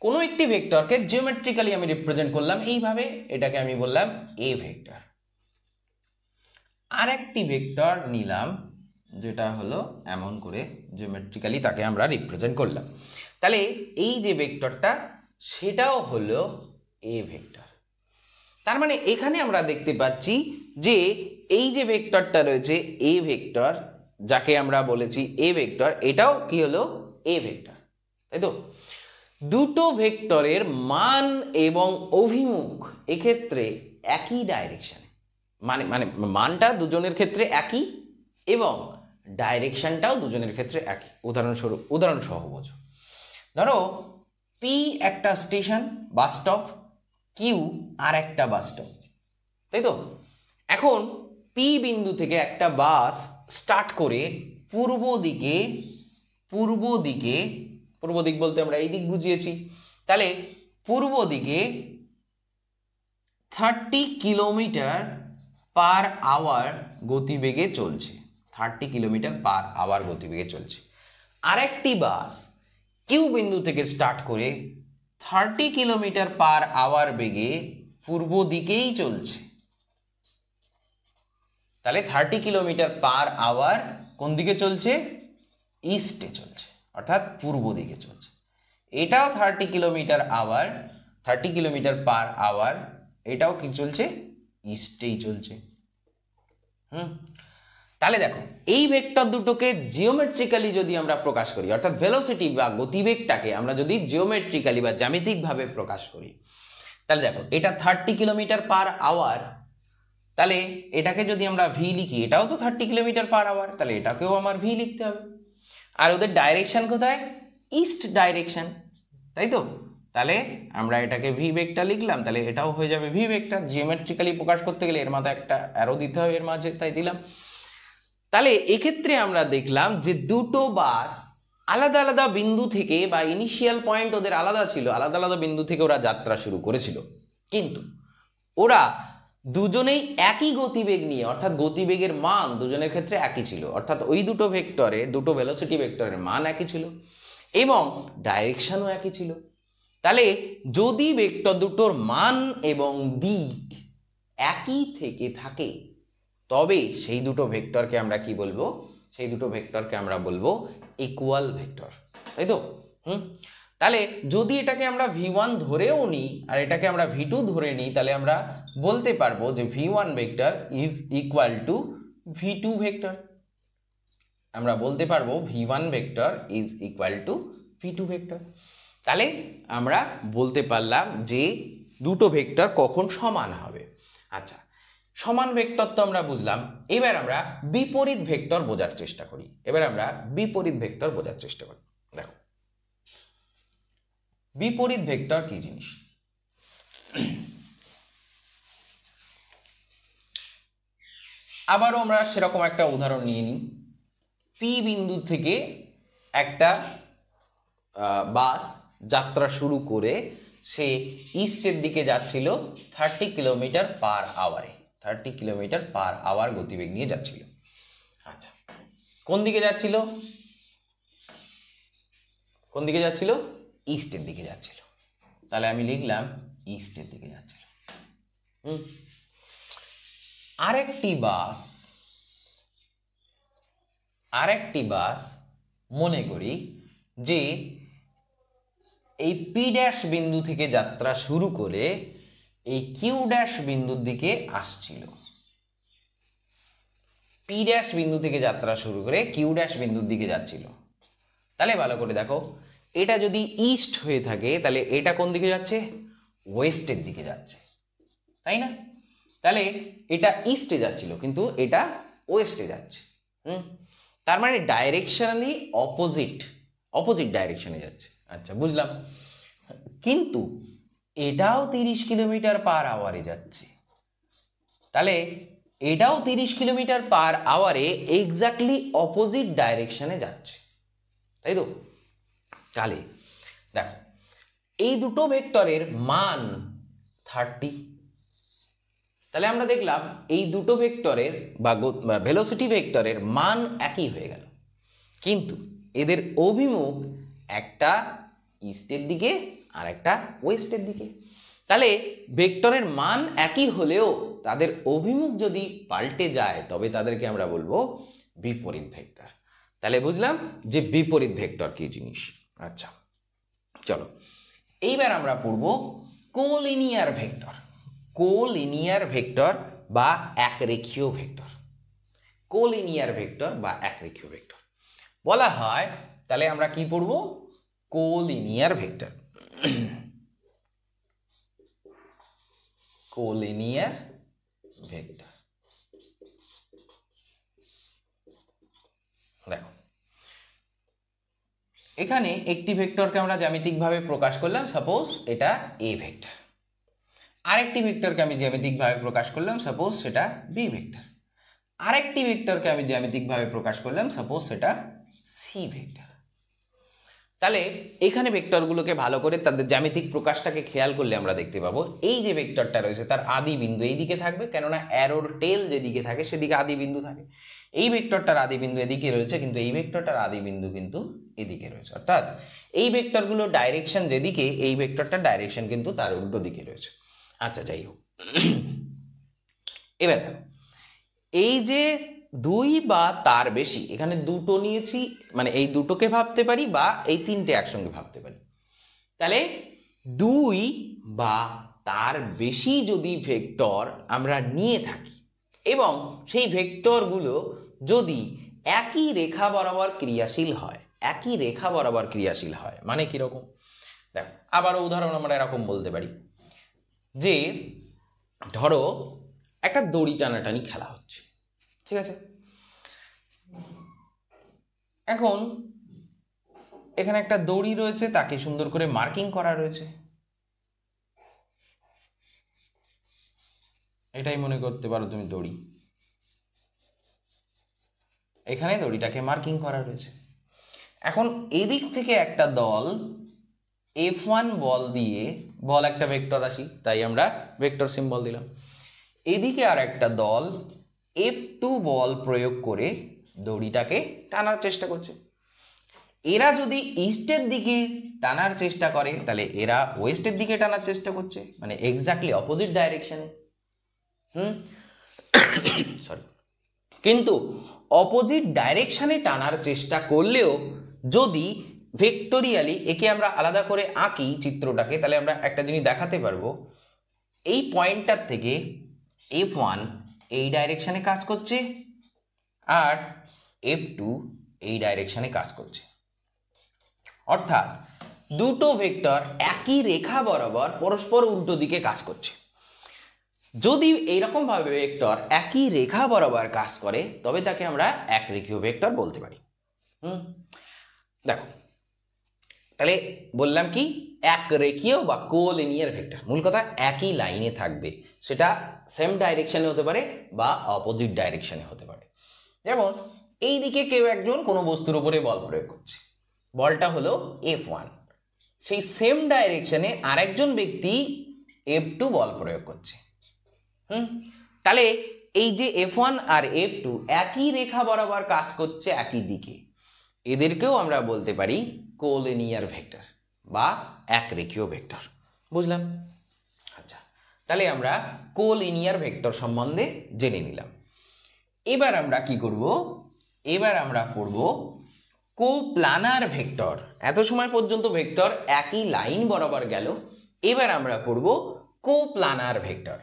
কোনো একটি ভেক্টরকে জিওমেট্রিক্যালি আমি রিপ্রেজেন্ট করলাম এইভাবে, এটাকে আমি বললাম এ ভেক্টর। আর একটি ভেক্টর নিলাম যেটা হলো এমন করে জিওমেট্রিক্যালি তাকে আমরা রিপ্রেজেন্ট করলাম। তাহলে এই যে ভেক্টরটা সেটাও হলো এ ভেক্টর। তার মানে এখানে আমরা দেখতে পাচ্ছি যে এই যে ভেক্টরটা রয়েছে এ ভেক্টর, যাকে আমরা বলেছি এ ভেক্টর, এটাও কি হলো এ ভেক্টর, তাই তো? দুটো ভেক্টরের মান এবং অভিমুখ এক্ষেত্রে একই ডাইরেকশনে, মানে মানটা দুজনের ক্ষেত্রে একই এবং ডাইরেকশনটাও দুজনের ক্ষেত্রে একই। উদাহরণ সহ বোঝো। ধরো পি একটা station, bus stop, Q R একটা বাস স্টপ, তাই তো? এখন পি বিন্দু থেকে একটা বাস স্টার্ট করে পূর্ব দিক বলতে আমরা এই দিক বুঝিয়েছি, তাহলে পূর্ব দিকে 30 কিলোমিটার পার আওয়ার গতিবেগে চলছে, 30 কিলোমিটার পার আওয়ার গতিবেগে চলছে। আরেকটি বাস কিউ বিন্দু থেকে স্টার্ট করে 30 কিলোমিটার পার আওয়ার বেগে পূর্ব দিকেই চলছে, তাহলে 30 কিলোমিটার পার আওয়ার কোন দিকে চলছে? ইস্টে চলছে, অর্থাৎ পূর্ব দিকে চলছে। এটাও 30 কিলোমিটার পার আওয়ার, এটাও কি চলছে? ইস্টেই চলছে। তাহলে দেখো, এই ভেক্টর দুটোকে জিওমেট্রিক্যালি যদি আমরা প্রকাশ করি, অর্থাৎ ভেলোসিটি বা গতিবেগটাকে আমরা যদি জিওমেট্রিক্যালি বা জ্যামিতিকভাবে প্রকাশ করি, তাহলে দেখো এটা 30 কিলোমিটার পার আওয়ার, তাহলে এটাকে যদি আমরা ভি লিখি, এটাও তো 30 কিলোমিটার পার আওয়ার, তাহলে এটাকেও আমার ভি লিখতে হবে। আর ওদের ডাইরেকশন কোথায়? ইস্ট ডাইরেকশন, তাই তো? তাহলে আমরা এটাকে ভি ভেক্টর লিখলাম, তাহলে এটাও হয়ে যাবে ভি ভেক্টর। জিওমেট্রিক্যালি প্রকাশ করতে গেলে এর মাথায় একটা অ্যারো দিতে হবে এর মাঝে, তাই দিলাম। তাহলে এক্ষেত্রে আমরা দেখলাম যে দুটো বাস আলাদা আলাদা বিন্দু থেকে, বা ইনিশিয়াল পয়েন্ট ওদের আলাদা ছিল, আলাদা আলাদা বিন্দু থেকে ওরা যাত্রা শুরু করেছিল, কিন্তু ওরা দুজনেই একই গতিবেগ নিয়ে, অর্থাৎ গতিবেগের মান দুজনের ক্ষেত্রে একই ছিল, অর্থাৎ ওই দুটো ভেক্টরে, দুটো ভেলোসিটি ভেক্টরের মান একই ছিল এবং ডাইরেকশনও একই ছিল। তাহলে যদি ভেক্টর দুটোর মান এবং দিক একই থেকে থাকে, তবে সেই দুটো ভেক্টরকে আমরা কি বলবো? সেই দুটো ভেক্টরকে আমরা বলবো ইকুয়াল ভেক্টর, তাই তো? তাহলে যদি এটাকে আমরা v1 ধরেও নিই আর এটাকে আমরা v2 ধরে নিই, তাহলে আমরা বলতে পারবো যে v1 vector is equal to v2 vector. আমরা বলতে পারবো v1 vector is equal to v2 vector. তাহলে আমরা বলতে পারলাম যে দুটো ভেক্টর কখন সমান হবে। আচ্ছা, সমান ভেক্টর তো আমরা বুঝলাম, এবার আমরা বিপরীত ভেক্টর বোঝার চেষ্টা করি। দেখো বিপরীত ভেক্টর কি জিনিস। আবারও আমরা সেরকম একটা উদাহরণ নিয়ে নিই। পি বিন্দু থেকে একটা বাস যাত্রা শুরু করে সে ইস্টের দিকে যাচ্ছিল 30 কিলোমিটার পার আওয়ারে, 30 কিলোমিটার পার আওয়ার গতিবেগ নিয়ে যাচ্ছিল। আচ্ছা, কোন দিকে যাচ্ছিল? ইস্টের দিকে যাচ্ছিল। তাহলে আমি লিখলাম ইস্টের দিকে যাচ্ছিল। আরেকটি বাস মনে করি যে এই পি ড্যাশ বিন্দু থেকে যাত্রা শুরু করে এই কিউ ড্যাশ বিন্দুর দিকে আসছিল। পি ড্যাশ বিন্দু থেকে যাত্রা শুরু করে কিউ ড্যাশ বিন্দুর দিকে যাচ্ছিল। তাহলে ভালো করে দেখো, এটা যদি ইস্ট হয়ে থাকে তাহলে এটা কোন দিকে যাচ্ছে? ওয়েস্টের দিকে যাচ্ছে, তাই না? তাহলে এটা ইস্টে যাচ্ছিল কিন্তু এটা ওয়েস্টে যাচ্ছে। তার মানে ডাইরেকশনালি অপোজিট ডাইরেকশনে যাচ্ছে। আচ্ছা, বুঝলাম। কিন্তু এটাও 30 কিলোমিটার পার আওয়ারে যাচ্ছে, তাহলে এটাও 30 কিলোমিটার পার আওয়ারে এক্স্যাক্টলি অপোজিট ডাইরেকশনে যাচ্ছে, তাই তো? তাহলে দেখো এই দুটো ভেক্টরের মান 30। তাহলে আমরা দেখলাম এই দুটো ভেক্টরের বা ভেলোসিটি ভেক্টরের মান একই হয়ে গেল, কিন্তু এদের অভিমুখ একটা ইস্টের দিকে আর একটা ওয়েস্টের দিকে। তাহলে ভেক্টরের মান একই হলেও তাদের অভিমুখ যদি পাল্টে যায় তবে তাদেরকে আমরা বলবো বিপরীত ভেক্টর। তাহলে বুঝলাম যে বিপরীত ভেক্টর কি জিনিস। আচ্ছা, চলো এইবার আমরা পড়ব কোলিনিয়ার ভেক্টর বা একরেখীয় ভেক্টর। বলা হয়, তাহলে আমরা কি পড়ব? Collinear vector. দেখো এখানে একটি ভেক্টরকে আমরা জ্যামিতিকভাবে প্রকাশ করলাম, সাপোজ এটা এ ভেক্টর। আরেকটি ভেক্টরকে আমি জ্যামিতিকভাবে প্রকাশ করলাম, সাপোজ সেটা বি ভেক্টর। আরেকটি ভেক্টরকে আমি জ্যামিতিকভাবে প্রকাশ করলাম, সাপোজ সেটা সি ভেক্টর। তাহলে এখানে ভেক্টরগুলোকে ভালো করে তাদের জ্যামিতিক প্রকাশটাকে খেয়াল করলে আমরা দেখতে পাবো এই যে ভেক্টরটা রয়েছে তার আদি বিন্দু এই দিকে থাকবে, কেননা অ্যারোর টেল যেদিকে থাকে সেদিকে আদি বিন্দু থাকে। এই ভেক্টরটার আদি বিন্দু এদিকে রয়েছে, কিন্তু এই ভেক্টরটার আদি বিন্দু কিন্তু এদিকে রয়েছে, অর্থাৎ এই ভেক্টরগুলোর ডাইরেকশন যেদিকে, এই ভেক্টরটার ডাইরেকশন কিন্তু তার উল্টো দিকে রয়েছে। আচ্ছা, যাই হোক, এবার দেখো এই যে দুই বা তার বেশি, এখানে দুটো নিয়েছি, মানে এই দুটোকে ভাবতে পারি বা এই তিনটে একসঙ্গে ভাবতে পারি। তাহলে দুই বা তার বেশি যদি ভেক্টর আমরা নিয়ে থাকি এবং সেই ভেক্টরগুলো যদি একই রেখা বরাবর ক্রিয়াশীল হয়, মানে কিরকম? দেখো আবারও উদাহরণ আমরা এরকম বলতে পারি, যে ধরো একটা দড়ি টানাটানি খেলা হচ্ছে, ঠিক আছে? এখন এখানে একটা দড়ি রয়েছে, তাকে সুন্দর করে মার্কিং করা রয়েছে, এটাই মনে করতে পারো তুমি দড়ি, এখানে দড়িটাকে মার্কিং করা রয়েছে। এখন এদিক থেকে একটা দল F1 বল দিয়ে, বল একটা ভেক্টর রাশি তাই আমরা ভেক্টর সিম্বল দিলাম, এদিকে আর একটা দল F2 বল প্রয়োগ করে দড়িটাকে টানার চেষ্টা করছে। এরা যদি ইস্টের দিকে টানার চেষ্টা করে তাহলে এরা ওয়েস্টের দিকে টানার চেষ্টা করছে, মানে এক্স্যাক্টলি অপোজিট ডাইরেকশনে। সরি, কিন্তু অপোজিট ডাইরেকশনে টানার চেষ্টা করলেও যদি ভেক্টোরিয়ালি একে আমরা আলাদা করে আঁকি চিত্রটাকে, তাহলে আমরা একটা জিনিস দেখাতে পারবো, এই পয়েন্টটার থেকে F1 এই ডাইরেকশনে কাজ করছে আর F2 এই ডাইরেকশনে কাজ করছে, অর্থাৎ দুটো ভেক্টর একই রেখা বরাবর পরস্পর উল্টো দিকে কাজ করছে। যদি এইরকম ভাবে ভেক্টর একই রেখা বরাবর কাজ করে তবে তাকে আমরা একরেখীয় ভেক্টর বলতে পারি। দেখো তাহলে বললাম কি, একরেখীয় বা কোলিনিয়ার ভেক্টর, মূল কথা একই লাইনে থাকবে, সেটা সেম ডাইরেকশনে হতে পারে বা অপোজিট ডাইরেকশনে হতে পারে। যেমন এই দিকে কেউ একজন কোনো বস্তুর উপরে বল প্রয়োগ করছে, বলটা হলো F1, সেই সেম ডাইরেকশনে আরেকজন ব্যক্তি F2 বল প্রয়োগ করছে। তাহলে এই যে F1 আর F2 একই রেখা বরাবর কাজ করছে একই দিকে, এদেরকেও আমরা বলতে পারি কোলিনিয়ার ভেক্টর বা একরেখীয় ভেক্টর। বুঝলাম? আচ্ছা, তাহলে আমরা কোলিনিয়ার ভেক্টর সম্বন্ধে জেনে নিলাম। এবার আমরা কি করব, এবার আমরা পড়ব কোপ্লানার ভেক্টর। এত সময় পর্যন্ত ভেক্টর একই লাইন বরাবর গেল, এবার আমরা পড়ব কোপ্লানার ভেক্টর।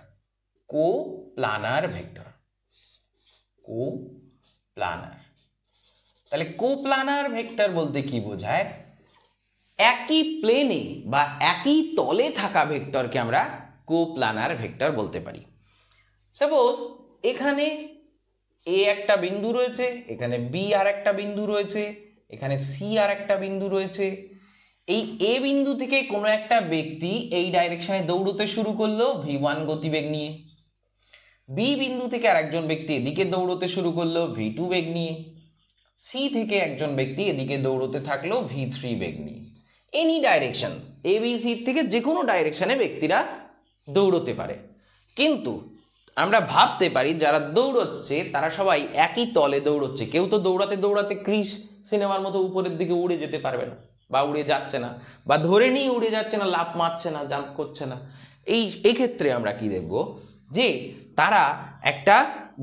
কোপ্লানার ভেক্টর, কোপ্লানার। তাহলে কোপ্লানার ভেক্টর বলতে কি বোঝায়? একই প্লেনে বা একই তলে থাকা ভেক্টরকে আমরা কোপ্লানার ভেক্টর বলতে পারি। সাপোজ এখানে এ একটা বিন্দু রয়েছে, এখানে বি আর একটা বিন্দু রয়েছে, এখানে সি আর একটা বিন্দু রয়েছে। এই এ বিন্দু থেকে কোনো একটা ব্যক্তি এই ডাইরেকশনে দৌড়তে শুরু করলো v1 গতিবেগ নিয়ে, বি বিন্দু থেকে আরেকজন ব্যক্তি এদিকে দৌড়তে শুরু করলো v2 বেগ নিয়ে, সি থেকে একজন ব্যক্তি এদিকে দৌড়তে থাকলো v3 বেগ নিয়ে। Any direction, A B C থেকে যে কোনো ডাইরেকশনে ব্যক্তিরা দৌড়তে পারে, কিন্তু আমরা ভাবতে পারি যারা দৌড়চ্ছে তারা সবাই একই তলে দৌড়চ্ছে। কেউ তো দৌড়াতে দৌড়াতে ক্রিস সিনেমার মতো উপরের দিকে উড়ে যেতে পারবে না, বা উড়ে যাচ্ছে না, বা ধরে নিয়ে উড়ে যাচ্ছে না, লাফ মারছে না, জাম্প করছে না। এই ক্ষেত্রে আমরা কি দেখব, যে তারা একটা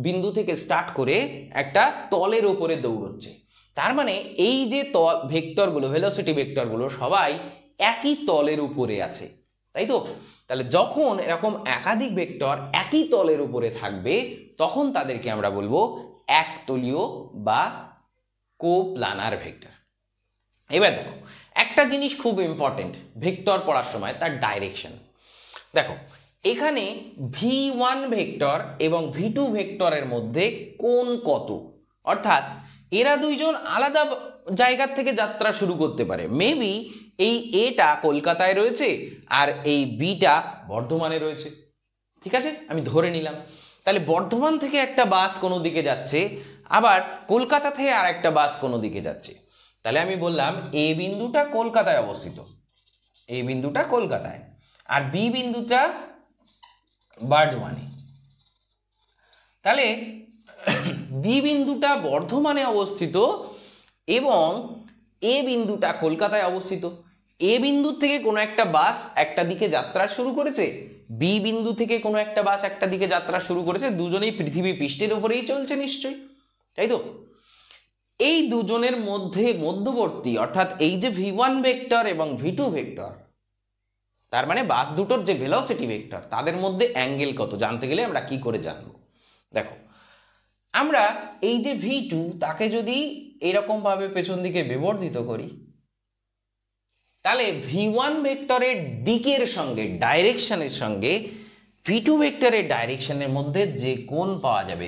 বিন্দু থেকে স্টার্ট করে একটা তলের উপরে দৌড়চ্ছে। তার মানে এই যে ভেক্টরগুলো, ভেলোসিটি ভেক্টরগুলো সবাই একই তলের উপরে আছে, তাই তো? তাহলে যখন এরকম একাধিক ভেক্টর একই তলের উপরে থাকবে তখন তাদেরকে আমরা বলবো একতলীয় বা কোপ্লানার ভেক্টর। এবার দেখো একটা জিনিস খুব ইম্পর্টেন্ট ভেক্টর পড়ার সময়, তার ডাইরেকশন। দেখো এখানে v1 ভেক্টর এবং v2 ভেক্টরের মধ্যে কোণ কত, অর্থাৎ এরা দুইজন আলাদা জায়গার থেকে যাত্রা শুরু করতে পারে। মেবি এই এটা কলকাতায় রয়েছে আর এই বিটা বর্ধমানে রয়েছে, ঠিক আছে, আমি ধরে নিলাম। তাহলে বর্ধমান থেকে একটা বাস কোনো দিকে যাচ্ছে, আবার কলকাতা থেকে আর একটা বাস কোনো দিকে যাচ্ছে। তাহলে আমি বললাম এ বিন্দুটা কলকাতায় অবস্থিত, এই বিন্দুটা কলকাতায়, আর বি বিন্দুটা বর্ধমানে। তাহলে বি বিন্দুটা বর্ধমানে অবস্থিত এবং এ বিন্দুটা কলকাতায় অবস্থিত। এ বিন্দু থেকে কোনো একটা বাস একটা দিকে যাত্রা শুরু করেছে, বি বিন্দু থেকে কোনো একটা বাস একটা দিকে যাত্রা শুরু করেছে, দুজনেই পৃথিবী পৃষ্ঠের উপরেই চলছে নিশ্চয়ই, তাই তো? এই দুজনের মধ্যে মধ্যবর্তী, অর্থাৎ এই যে v1 ভেক্টর এবং v2 ভেক্টর, তার মানে বাস দুটোর যে ভেলোসিটি ভেক্টর তাদের মধ্যে অ্যাঙ্গেল কত জানতে গেলে আমরা কি করে জানবো? দেখো আমরা এই যে v2 তাকে যদি এরকম ভাবে পেছন দিকে বিবর্ধিত করি তাহলে v1 ভেক্টরের দিকের সঙ্গে ডাইরেকশনের সঙ্গে v2 ভেক্টরের ডাইরেকশনের মধ্যে যে কোণ পাওয়া যাবে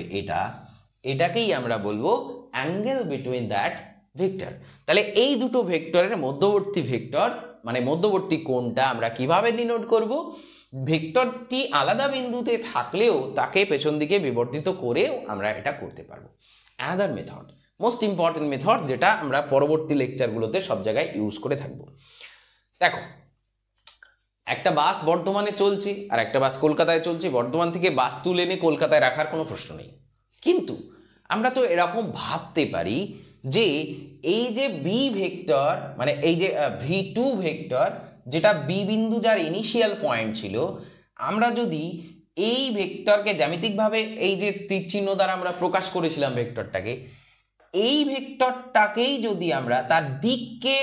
এটাকেই আমরা বলবো অ্যাঙ্গেল বিটুইন দ্যাট ভেক্টর। তাহলে এই দুটো ভেক্টরের মধ্যবর্তী ভেক্টর মানে মধ্যবর্তী কোণটা আমরা কিভাবে ডিনোট করব? ভেক্টরটি আলাদা বিন্দুতে থাকলেও তাকে পেছন দিকে বিবর্তিত করেও আমরা এটা করতে পারবো। Another method, most important method, যেটা আমরা পরবর্তী লেকচারগুলোতে সব জায়গায় ইউজ করে থাকবো। দেখো, একটা বাস বর্ধমানে চলছে আর একটা বাস কলকাতায় চলছে। বর্ধমান থেকে বাস তুলে এনে কলকাতায় রাখার কোনো প্রশ্ন নেই, কিন্তু আমরা তো এরকম ভাবতে পারি যে এই যে বি ভেক্টর মানে এই যে v2 ভেক্টর, যেটা বি বিন্দু যার ইনিশিয়াল পয়েন্ট ছিল, আমরা যদি এই ভেক্টরকে জ্যামিতিকভাবে এই যে তীর চিহ্ন দ্বারা আমরা প্রকাশ করেছিলাম ভেক্টরটাকে, এই ভেক্টরটাকেই যদি আমরা তার দিককে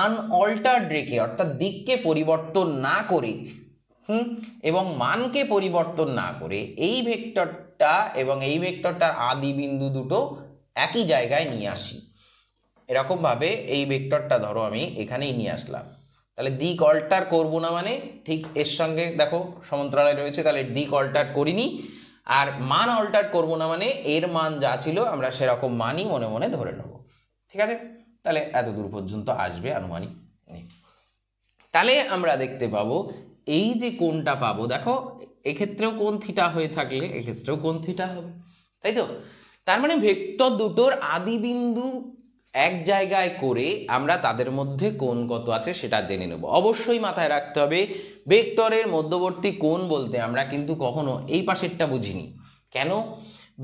আনঅল্টার্ড রেখে অর্থাৎ দিককে পরিবর্তন না করে এবং মানকে পরিবর্তন না করে এই ভেক্টরটা এবং এই ভেক্টরটার আদি বিন্দু দুটো একই জায়গায় নিয়ে আসি। এরকমভাবে এই ভেক্টরটা ধরো আমি এখানেই নিয়ে আসলাম, তাহলে দিক অল্টার করবো না, মানে ঠিক এর সঙ্গে দেখো সমান্তরালে রয়েছে, তাহলে দিক অল্টার করিনি। আর মান অল্টার করবো না, মানে এর মান যা ছিল আমরা সেরকম মানই মনে মনে ধরে নেব। ঠিক আছে, তাহলে এত দূর পর্যন্ত আসবে আনুমানিক। তাহলে আমরা দেখতে পাবো এই যে কোণটা পাবো, দেখো এক্ষেত্রেও কোণ থিটা হয়ে থাকলে এক্ষেত্রেও কোণ থিটা হবে, তাই তো? তার মানে ভেক্টর দুটোর আদি বিন্দু এক জায়গায় করে আমরা তাদের মধ্যে কোণ কত আছে সেটা জেনে নেব। অবশ্যই মাথায় রাখতে হবে, ভেক্টরের মধ্যবর্তী কোণ বলতে আমরা কিন্তু কখনো এই পাশেরটা বুঝিনি। কেন?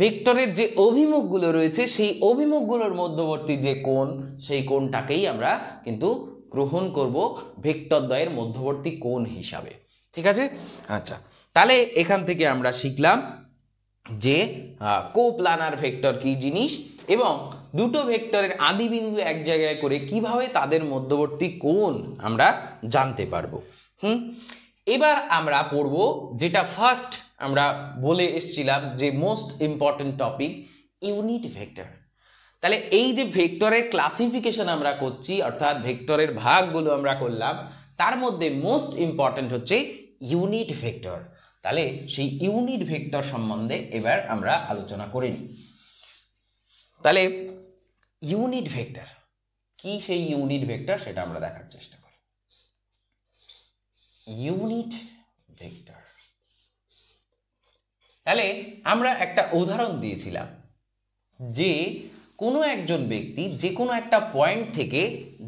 ভেক্টরের যে অভিমুখগুলো রয়েছে সেই অভিমুখগুলোর মধ্যবর্তী যে কোণ, সেই কোণটাকেই আমরা কিন্তু গ্রহণ করব ভেক্টর দ্বয়ের মধ্যবর্তী কোণ হিসাবে। ঠিক আছে, আচ্ছা, তাহলে এখান থেকে আমরা শিখলাম যে কোপ্লানার ভেক্টর কি জিনিস এবং দুটো ভেক্টরের আদি বিন্দু এক জায়গায় করে কিভাবে তাদের মধ্যবর্তী কোণ আমরা জানতে পারবো। এবার আমরা পড়ব যেটা ফার্স্ট আমরা বলে এসেছিলাম যে most important topic, unit vector. তাহলে এই যে ভেক্টরের ক্লাসিফিকেশন আমরা করছি অর্থাৎ ভেক্টরের ভাগগুলো আমরা করলাম, তার মধ্যে মোস্ট ইম্পর্টেন্ট হচ্ছে ইউনিট ভেক্টর। তাহলে সেই ইউনিট ভেক্টর সম্বন্ধে এবার আমরা আলোচনা করে নিই। তাহলে ইউনিট ভেক্টর কি, সেই ইউনিট ভেক্টর সেটা আমরা দেখার চেষ্টা করি। ইউনিট ভেক্টর, তাহলে আমরা একটা উদাহরণ দিয়েছিলাম যে কোনো একজন ব্যক্তি যে কোনো একটা পয়েন্ট থেকে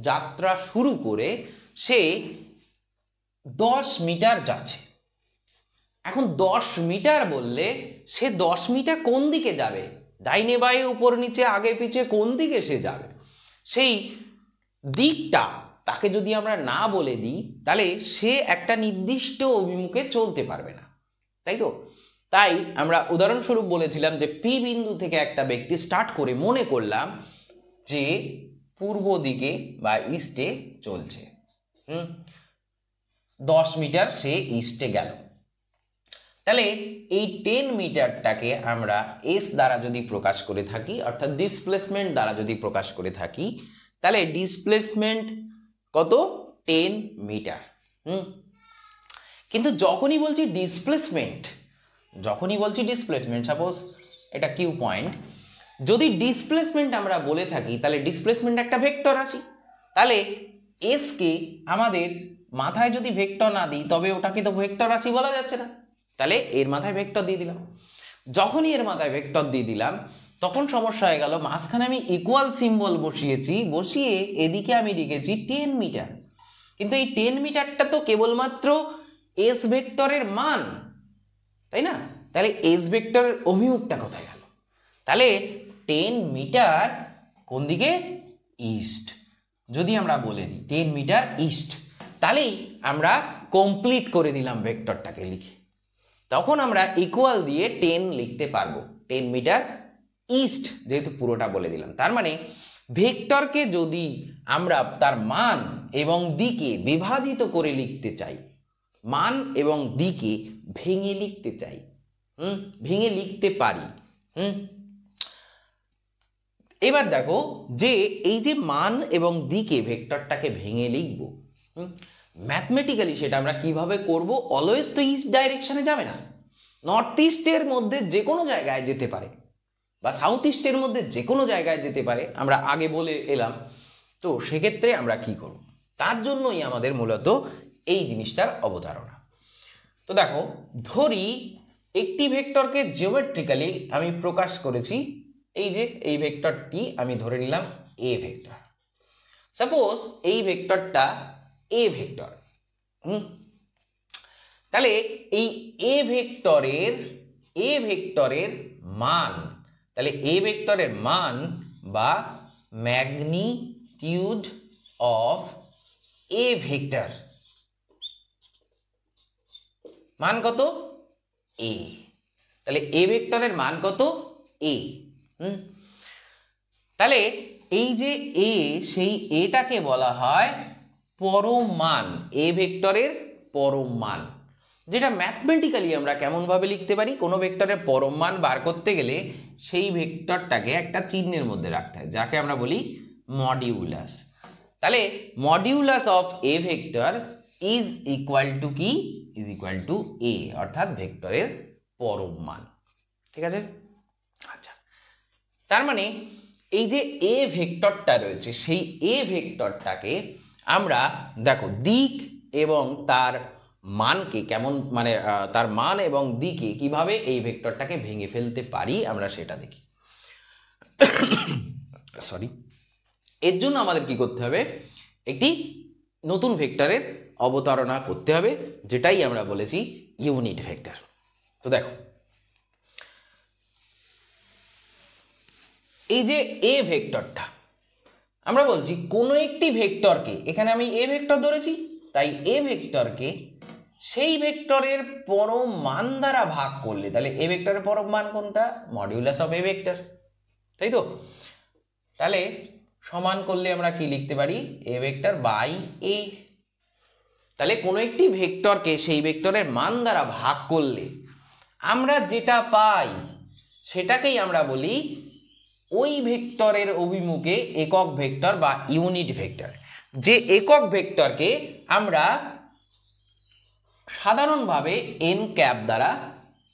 যাত্রা শুরু করে সে 10 মিটার যাচ্ছে। এখন 10 মিটার বললে সে 10 মিটার কোন দিকে যাবে, ডাইনে বাঁয়ে উপর নিচে আগে পিছে কোন দিকে সে যাবে, সেই দিকটা তাকে যদি আমরা না বলে দিই তাহলে সে একটা নির্দিষ্ট অভিমুখে চলতে পারবে না, তাই তো? তাই আমরা উদাহরণস্বরূপ বলেছিলাম যে পি বিন্দু থেকে একটা ব্যক্তি স্টার্ট করে মনে করলাম যে পূর্ব দিকে বা ইস্টে চলছে, 10 মিটার সে ইস্টে গেল। তাহলে এই 10 মিটারটাকে আমরা এস দ্বারা যদি প্রকাশ করে থাকি অর্থাৎ ডিসপ্লেসমেন্ট দ্বারা যদি প্রকাশ করে থাকি, তাহলে ডিসপ্লেসমেন্ট কত? 10 মিটার। কিন্তু যখনই বলছি ডিসপ্লেসমেন্ট, সাপোজ এটা কিউ পয়েন্ট, যদি ডিসপ্লেসমেন্ট আমরা বলে থাকি তাহলে ডিসপ্লেসমেন্ট একটা ভেক্টর রাশি। তাহলে এসকে আমাদের মাথায় যদি ভেক্টর না দিই তবে ওটাকে তো ভেক্টর রাশি বলা যাচ্ছে না, তাহলে এর মাথায় ভেক্টর দিয়ে দিলাম। যখনই এর মাথায় ভেক্টর দিয়ে দিলাম তখন সমস্যা হয়ে গেল, মাঝখানে আমি ইকুয়াল সিম্বল বসিয়ে এদিকে আমি লিখেছি 10 মিটার, কিন্তু এই 10 মিটারটা তো কেবলমাত্র এস ভেক্টরের মান, তাই না? তাহলে এস ভেক্টরের অভিমুখটা কোথায় গেল? তাহলে 10 মিটার কোন দিকে? ইস্ট। যদি আমরা বলে দিই 10 মিটার ইস্ট, তাহলেই আমরা কমপ্লিট করে দিলাম ভেক্টরটাকে লিখে। তখন আমরা ইকুয়াল দিয়ে 10 লিখতে পারবো, 10 মিটার ইস্ট যেহেতু পুরোটা বলে দিলাম। তার মানে ভেক্টরকে যদি আমরা তার মান এবং দিকে বিভাজিত করে লিখতে চাই, মান এবং দিকে ভেঙে লিখতে চাই, ভেঙে লিখতে পারি। এবার দেখো যে এই যে মান এবং দিকে ভেক্টরটাকে ভেঙে লিখব, ম্যাথমেটিক্যালি সেটা আমরা কিভাবে করব, অলওয়েজ তো ইস্ট ডাইরেকশনে যাবে না, নর্থ ইস্টের মধ্যে যে কোনো জায়গায় যেতে পারে বা সাউথ ইস্টের মধ্যে যে কোনো জায়গায় যেতে পারে, আমরা আগে বলে এলাম। তো সেক্ষেত্রে আমরা কি করব, তার জন্যই আমাদের মূলত এই জিনিসটার অবধারণা। তো দেখো, ধরি একটি ভেক্টরকে জিওমেট্রিক্যালি আমি প্রকাশ করেছি, এই যে এই ভেক্টরটি আমি ধরে নিলাম এ ভেক্টর। সাপোজ এই ভেক্টরটা এ ভেক্টর, তাহলে এই এ ভেক্টরের মান, তাহলে এ ভেক্টরের মান বা ম্যাগনিটিউড অফ এ ভেক্টর মান কত, এ। তাহলে এ ভেক্টরের মান কত, এ। তাহলে এই যে এ, সেই এটাকে বলা হয় পরম মান, এ ভেক্টরের পরম মান, যেটা ম্যাথমেটিক্যালি আমরা কেমন ভাবে লিখতে পারি, কোনো ভেক্টরের পরম মান বার করতে গেলে সেই ভেক্টরটাকে একটা চিহ্নের মধ্যে রাখতে হয়, যাকে আমরা বলি মডিউলাস। তাহলে modulus of A vector is equal to কি, ইজ ইকুয়াল টু এ, অর্থাৎ ভেক্টরের পরম মান। ঠিক আছে, আচ্ছা, তার মানে এই যে এ ভেক্টরটা রয়েছে, সেই এ ভেক্টরটাকে আমরা দেখো দিক এবং তার মানকে কেমন, মানে তার মান এবং দিকে কিভাবে এই ভেক্টরটাকে ভেঙে ফেলতে পারি আমরা সেটা দেখি। সরি, এর জন্য আমাদের কি করতে হবে, একটি নতুন ভেক্টরের অবতারণা করতে হবে, যেটাই আমরা বলেছি ইউনিট ভেক্টর। তো দেখো, এই যে এ ভেক্টরটা, আমরা বলছি কোনো একটি ভেক্টরকে, এখানে আমি এ ভেক্টর ধরেছি, তাই এ ভেক্টরকে সেই ভেক্টরের পরম মান দ্বারা ভাগ করলে, তাহলে এ ভেক্টরের পরম মান কোনটা, মডিউলাস অফ এ ভেক্টর, তাই তো। তাহলে সমান করলে আমরা কি লিখতে পারি, এ ভেক্টর বাই এ। তাহলে কোনো একটি ভেক্টরকে সেই ভেক্টরের মান দ্বারা ভাগ করলে আমরা যেটা পাই সেটাকেই আমরা বলি ওই ভেক্টরের অভিমুখে একক ভেক্টর বা ইউনিট ভেক্টর। যে একক ভেক্টরকে আমরা সাধারণভাবে এন ক্যাপ দ্বারা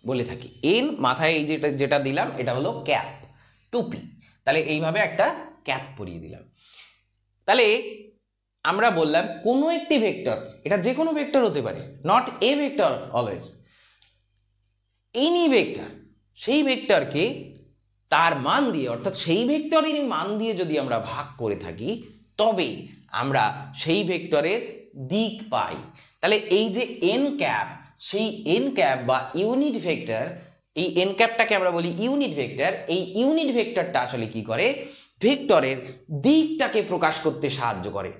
বলে থাকি, এন মাথায় এই যেটা দিলাম এটা হলো ক্যাপ, টুপি, তাহলে এইভাবে একটা ক্যাপ পরিয়ে দিলাম। তাহলে আমরা বললাম কোনো একটি ভেক্টর, এটা যে কোনো ভেক্টর হতে পারে, not a vector always, any vector, সেই ভেক্টরকে তার মান দিয়ে, অর্থাৎ সেই ভেক্টরের মান দিয়ে যদি আমরা ভাগ করে থাকি, তবে আমরা সেই ভেক্টরের দিক পাই। তাহলে এই যে এন ক্যাপ, সেই এন ক্যাপ বা ইউনিট ভেক্টর, এই এন ক্যাপটাকে আমরা বলি ইউনিট ভেক্টর। এই ইউনিট ভেক্টরটা আসলে কি করে, ভেক্টরের দিকটাকে প্রকাশ করতে সাহায্য করে।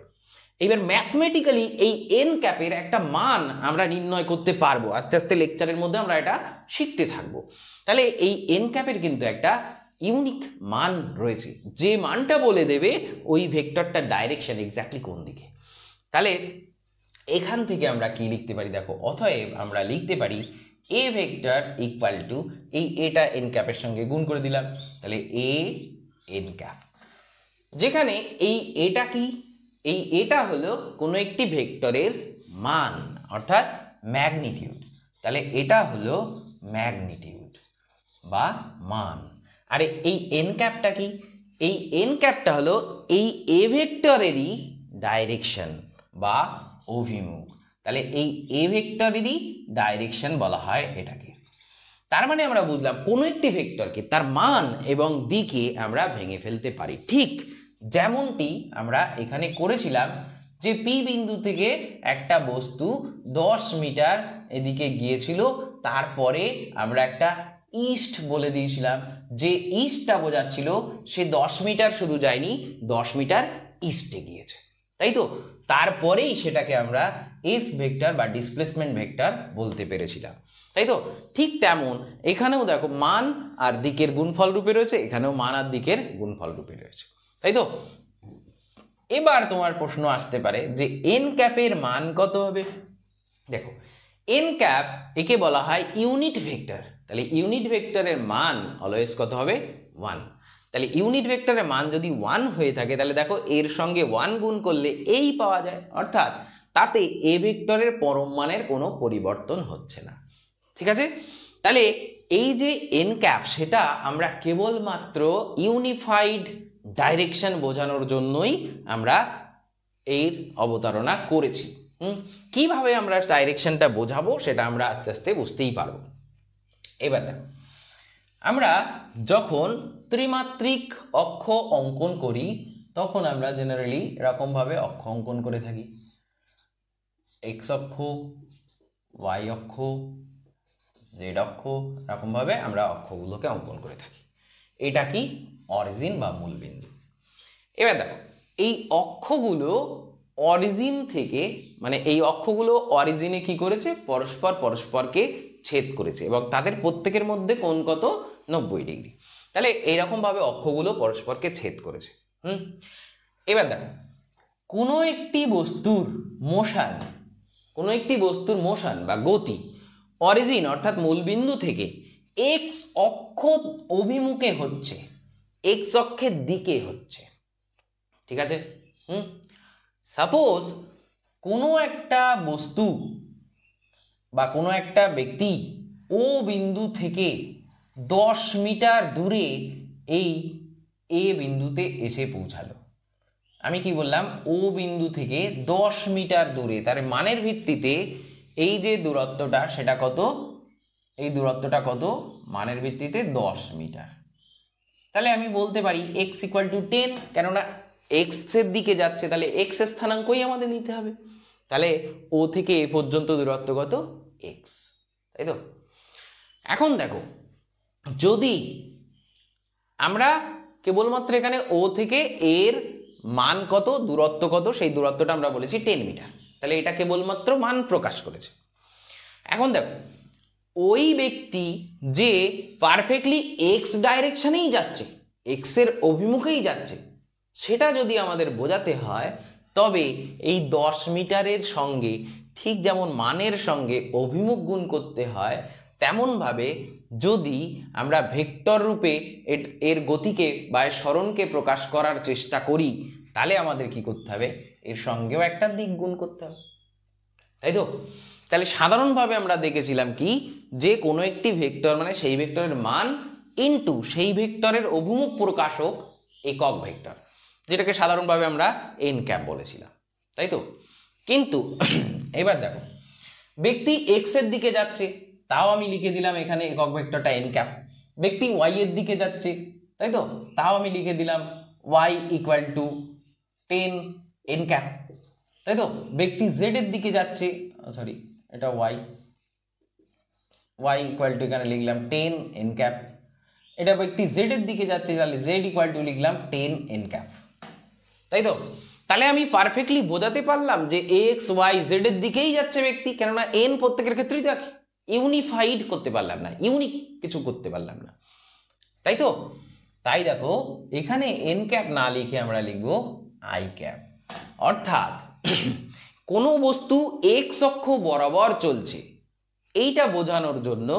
এবার ম্যাথমেটিক্যালি এই এন ক্যাপের একটা মান আমরা নির্ণয় করতে পারবো, আস্তে আস্তে লেকচারের মধ্যে আমরা এটা শিখতে থাকবো। তাহলে এই এন ক্যাপের কিন্তু একটা ইউনিক মান রয়েছে, যে মানটা বলে দেবে ওই ভেক্টরটার ডাইরেকশন এক্স্যাক্টলি কোন দিকে। তাহলে এখান থেকে আমরা কি লিখতে পারি, দেখো, অতএব আমরা লিখতে পারি এ ভেক্টর ইকুয়াল টু, এই এটা এন ক্যাপের সঙ্গে গুণ করে দিলাম, তাহলে এ এন ক্যাপ, যেখানে এই এটা কি, এই এটা হলো কোনো একটি ভেক্টরের মান, অর্থাৎ ম্যাগনিটিউড। তাহলে এটা হলো ম্যাগনিটিউড বা মান। আরে এই এন ক্যাপটা কি, এই এন ক্যাপটা হলো এই এ ভেক্টরেরই ডাইরেকশন বা অভিমুখ। তাহলে এই এ ভেক্টরেরই ডাইরেকশন বলা হয় এটাকে। তার মানে আমরা বুঝলাম কোনো একটি ভেক্টরকে তার মান এবং দিকে আমরা ভেঙে ফেলতে পারি, ঠিক যেমনটি আমরা এখানে করেছিলাম যে পি বিন্দু থেকে একটা বস্তু 10 মিটার এদিকে গিয়েছিল, তারপরে আমরা একটা ইস্ট বলে দিয়েছিলাম, যে ইস্টটা বোঝাচ্ছিল সে 10 মিটার শুধু যায়নি, 10 মিটার ইস্টে গিয়েছে, তাই তো। তারপরেই সেটাকে আমরা এস ভেক্টর বা ডিসপ্লেসমেন্ট ভেক্টর বলতে পেরেছিলাম, তাই তো। ঠিক তেমন এখানেও দেখো মান আর দিকের গুণফল রূপে রয়েছে, এখানেও মান আর দিকের গুণফল রূপে রয়েছে, তাই তো। এবার তোমার প্রশ্ন আসতে পারে যে এন ক্যাপের মান কত হবে। দেখো, এন ক্যাপ একে বলা হয় ইউনিট ভেক্টর, তাহলে ইউনিট ভেক্টরের মান অলওয়েজ কত হবে, 1। তাহলে ইউনিট ভেক্টরের মান যদি 1 হয়ে থাকে, তাহলে দেখো এর সঙ্গে 1 গুণ করলে এই পাওয়া যায়, অর্থাৎ তাতে এ ভেক্টরের পরম মানের কোনো পরিবর্তন হচ্ছে না। ঠিক আছে, তাহলে এই যে এন ক্যাপ সেটা আমরা কেবলমাত্র ইউনিফাইড ডাইরেকশন বোঝানোর জন্যই আমরা এর অবতারণা করেছি। কিভাবে আমরা ডাইরেকশনটা বোঝাবো সেটা আমরা আস্তে আস্তে বুঝতেই পারবো। এবার দেখো, আমরা যখন ত্রিমাত্রিক অক্ষ অঙ্কন করি তখন আমরা জেনারেলি এরকমভাবে অক্ষ অঙ্কন করে থাকি, এক্স অক্ষ, ওয়াই অক্ষ, জেড অক্ষ, এরকমভাবে আমরা অক্ষগুলোকে অঙ্কন করে থাকি। এটা কি অরিজিন বা মূলবিন্দু। এবার দেখো, এই অক্ষগুলো অরিজিন থেকে, মানে এই অক্ষগুলো অরিজিনে কি করেছে, পরস্পরকে ছেদ করেছে এবং তাদের প্রত্যেকের মধ্যে কোণ কত, 90 ডিগ্রি। তাহলে এইরকমভাবে অক্ষগুলো পরস্পরকে ছেদ করেছে। এবার দেখো, কোনো একটি বস্তুর মোশন বা গতি অরিজিন অর্থাৎ মূলবিন্দু থেকে এক্স অক্ষ অভিমুখে হচ্ছে, এক্স অক্ষের দিকে হচ্ছে। ঠিক আছে, সাপোজ কোনো একটা বস্তু বা কোনো একটা ব্যক্তি ও বিন্দু থেকে 10 মিটার দূরে এই এ বিন্দুতে এসে পৌঁছালো। আমি কি বললাম, ও বিন্দু থেকে 10 মিটার দূরে, তার মানের ভিত্তিতে এই যে দূরত্বটা সেটা কত, এই দূরত্বটা কত, মানের ভিত্তিতে 10 মিটার। তাহলে আমি বলতে পারি x = 10, কেননা এক্স এর দিকে যাচ্ছে, তাহলে এক্স এর স্থানাঙ্কই আমাদের নিতে হবে। তাহলে ও থেকে এ পর্যন্ত দূরত্ব কত, এক্স, তাই তো। এখন দেখো, যদি আমরা কেবলমাত্র এখানে ও থেকে এর মান কত, দূরত্ব কত, সেই দূরত্বটা আমরা বলেছি 10 মিটার, তাহলে এটা কেবলমাত্র মান প্রকাশ করেছে। এখন দেখো, ওই ব্যক্তি যে পারফেক্টলি এক্স ডাইরেকশনেই যাচ্ছে, এক্স এর অভিমুখেই যাচ্ছে, সেটা যদি আমাদের বোঝাতে হয় তবে এই 10 মিটারের সঙ্গে ঠিক যেমন মানের সঙ্গে অভিমুখ গুণ করতে হয়, তেমনভাবে যদি আমরা ভেক্টর রূপে এর গতিকে বা এর সরণকে প্রকাশ করার চেষ্টা করি, তাহলে আমাদের কি করতে হবে, এর সঙ্গেও একটা দিক গুণ করতে হবে, তাই তো। তাহলে সাধারণভাবে আমরা দেখেছিলাম কি, যে কোনো একটি ভেক্টর মানে সেই ভেক্টরের মান ইনটু সেই ভেক্টরের অভিমুখ প্রকাশক একক ভেক্টর, যেটাকে সাধারণভাবে আমরা এন ক্যাপ বলেছিলাম, তাই তো। কিন্তু এবার দেখো, ব্যক্তি এক্স এর দিকে যাচ্ছে, তাও আমি লিখে দিলাম এখানে একক ভেক্টরটা এন ক্যাপ। ব্যক্তি ওয়াই এর দিকে যাচ্ছে, তাই তো, তাও আমি লিখে দিলাম ওয়াই = 10 এন ক্যাপ, তাই তো। ব্যক্তি জেড এর দিকে যাচ্ছে, সরি এটা ওয়াই = এখানে লিখলাম 10 এন ক্যাপ। এটা ব্যক্তি জেড এর দিকে যাচ্ছে, তাহলে জেড = লিখলাম 10 এন ক্যাপ, তাই তো। তাহলে আমি পারফেক্টলি বোঝাতে পারলাম যে এক্স ওয়াই জেড এর দিকেই যাচ্ছে ব্যক্তি, কেননা এন প্রত্যেকের ক্ষেত্রেই তো ইউনিফাইড করতে পারলাম না, ইউনিক কিছু করতে পারলাম না, তাই তো। তাই দেখো, এখানে এন ক্যাপ না লিখে আমরা লিখব আই ক্যাপ, অর্থাৎ কোনো বস্তু এক্স অক্ষ বরাবর চলছে এইটা বোঝানোর জন্য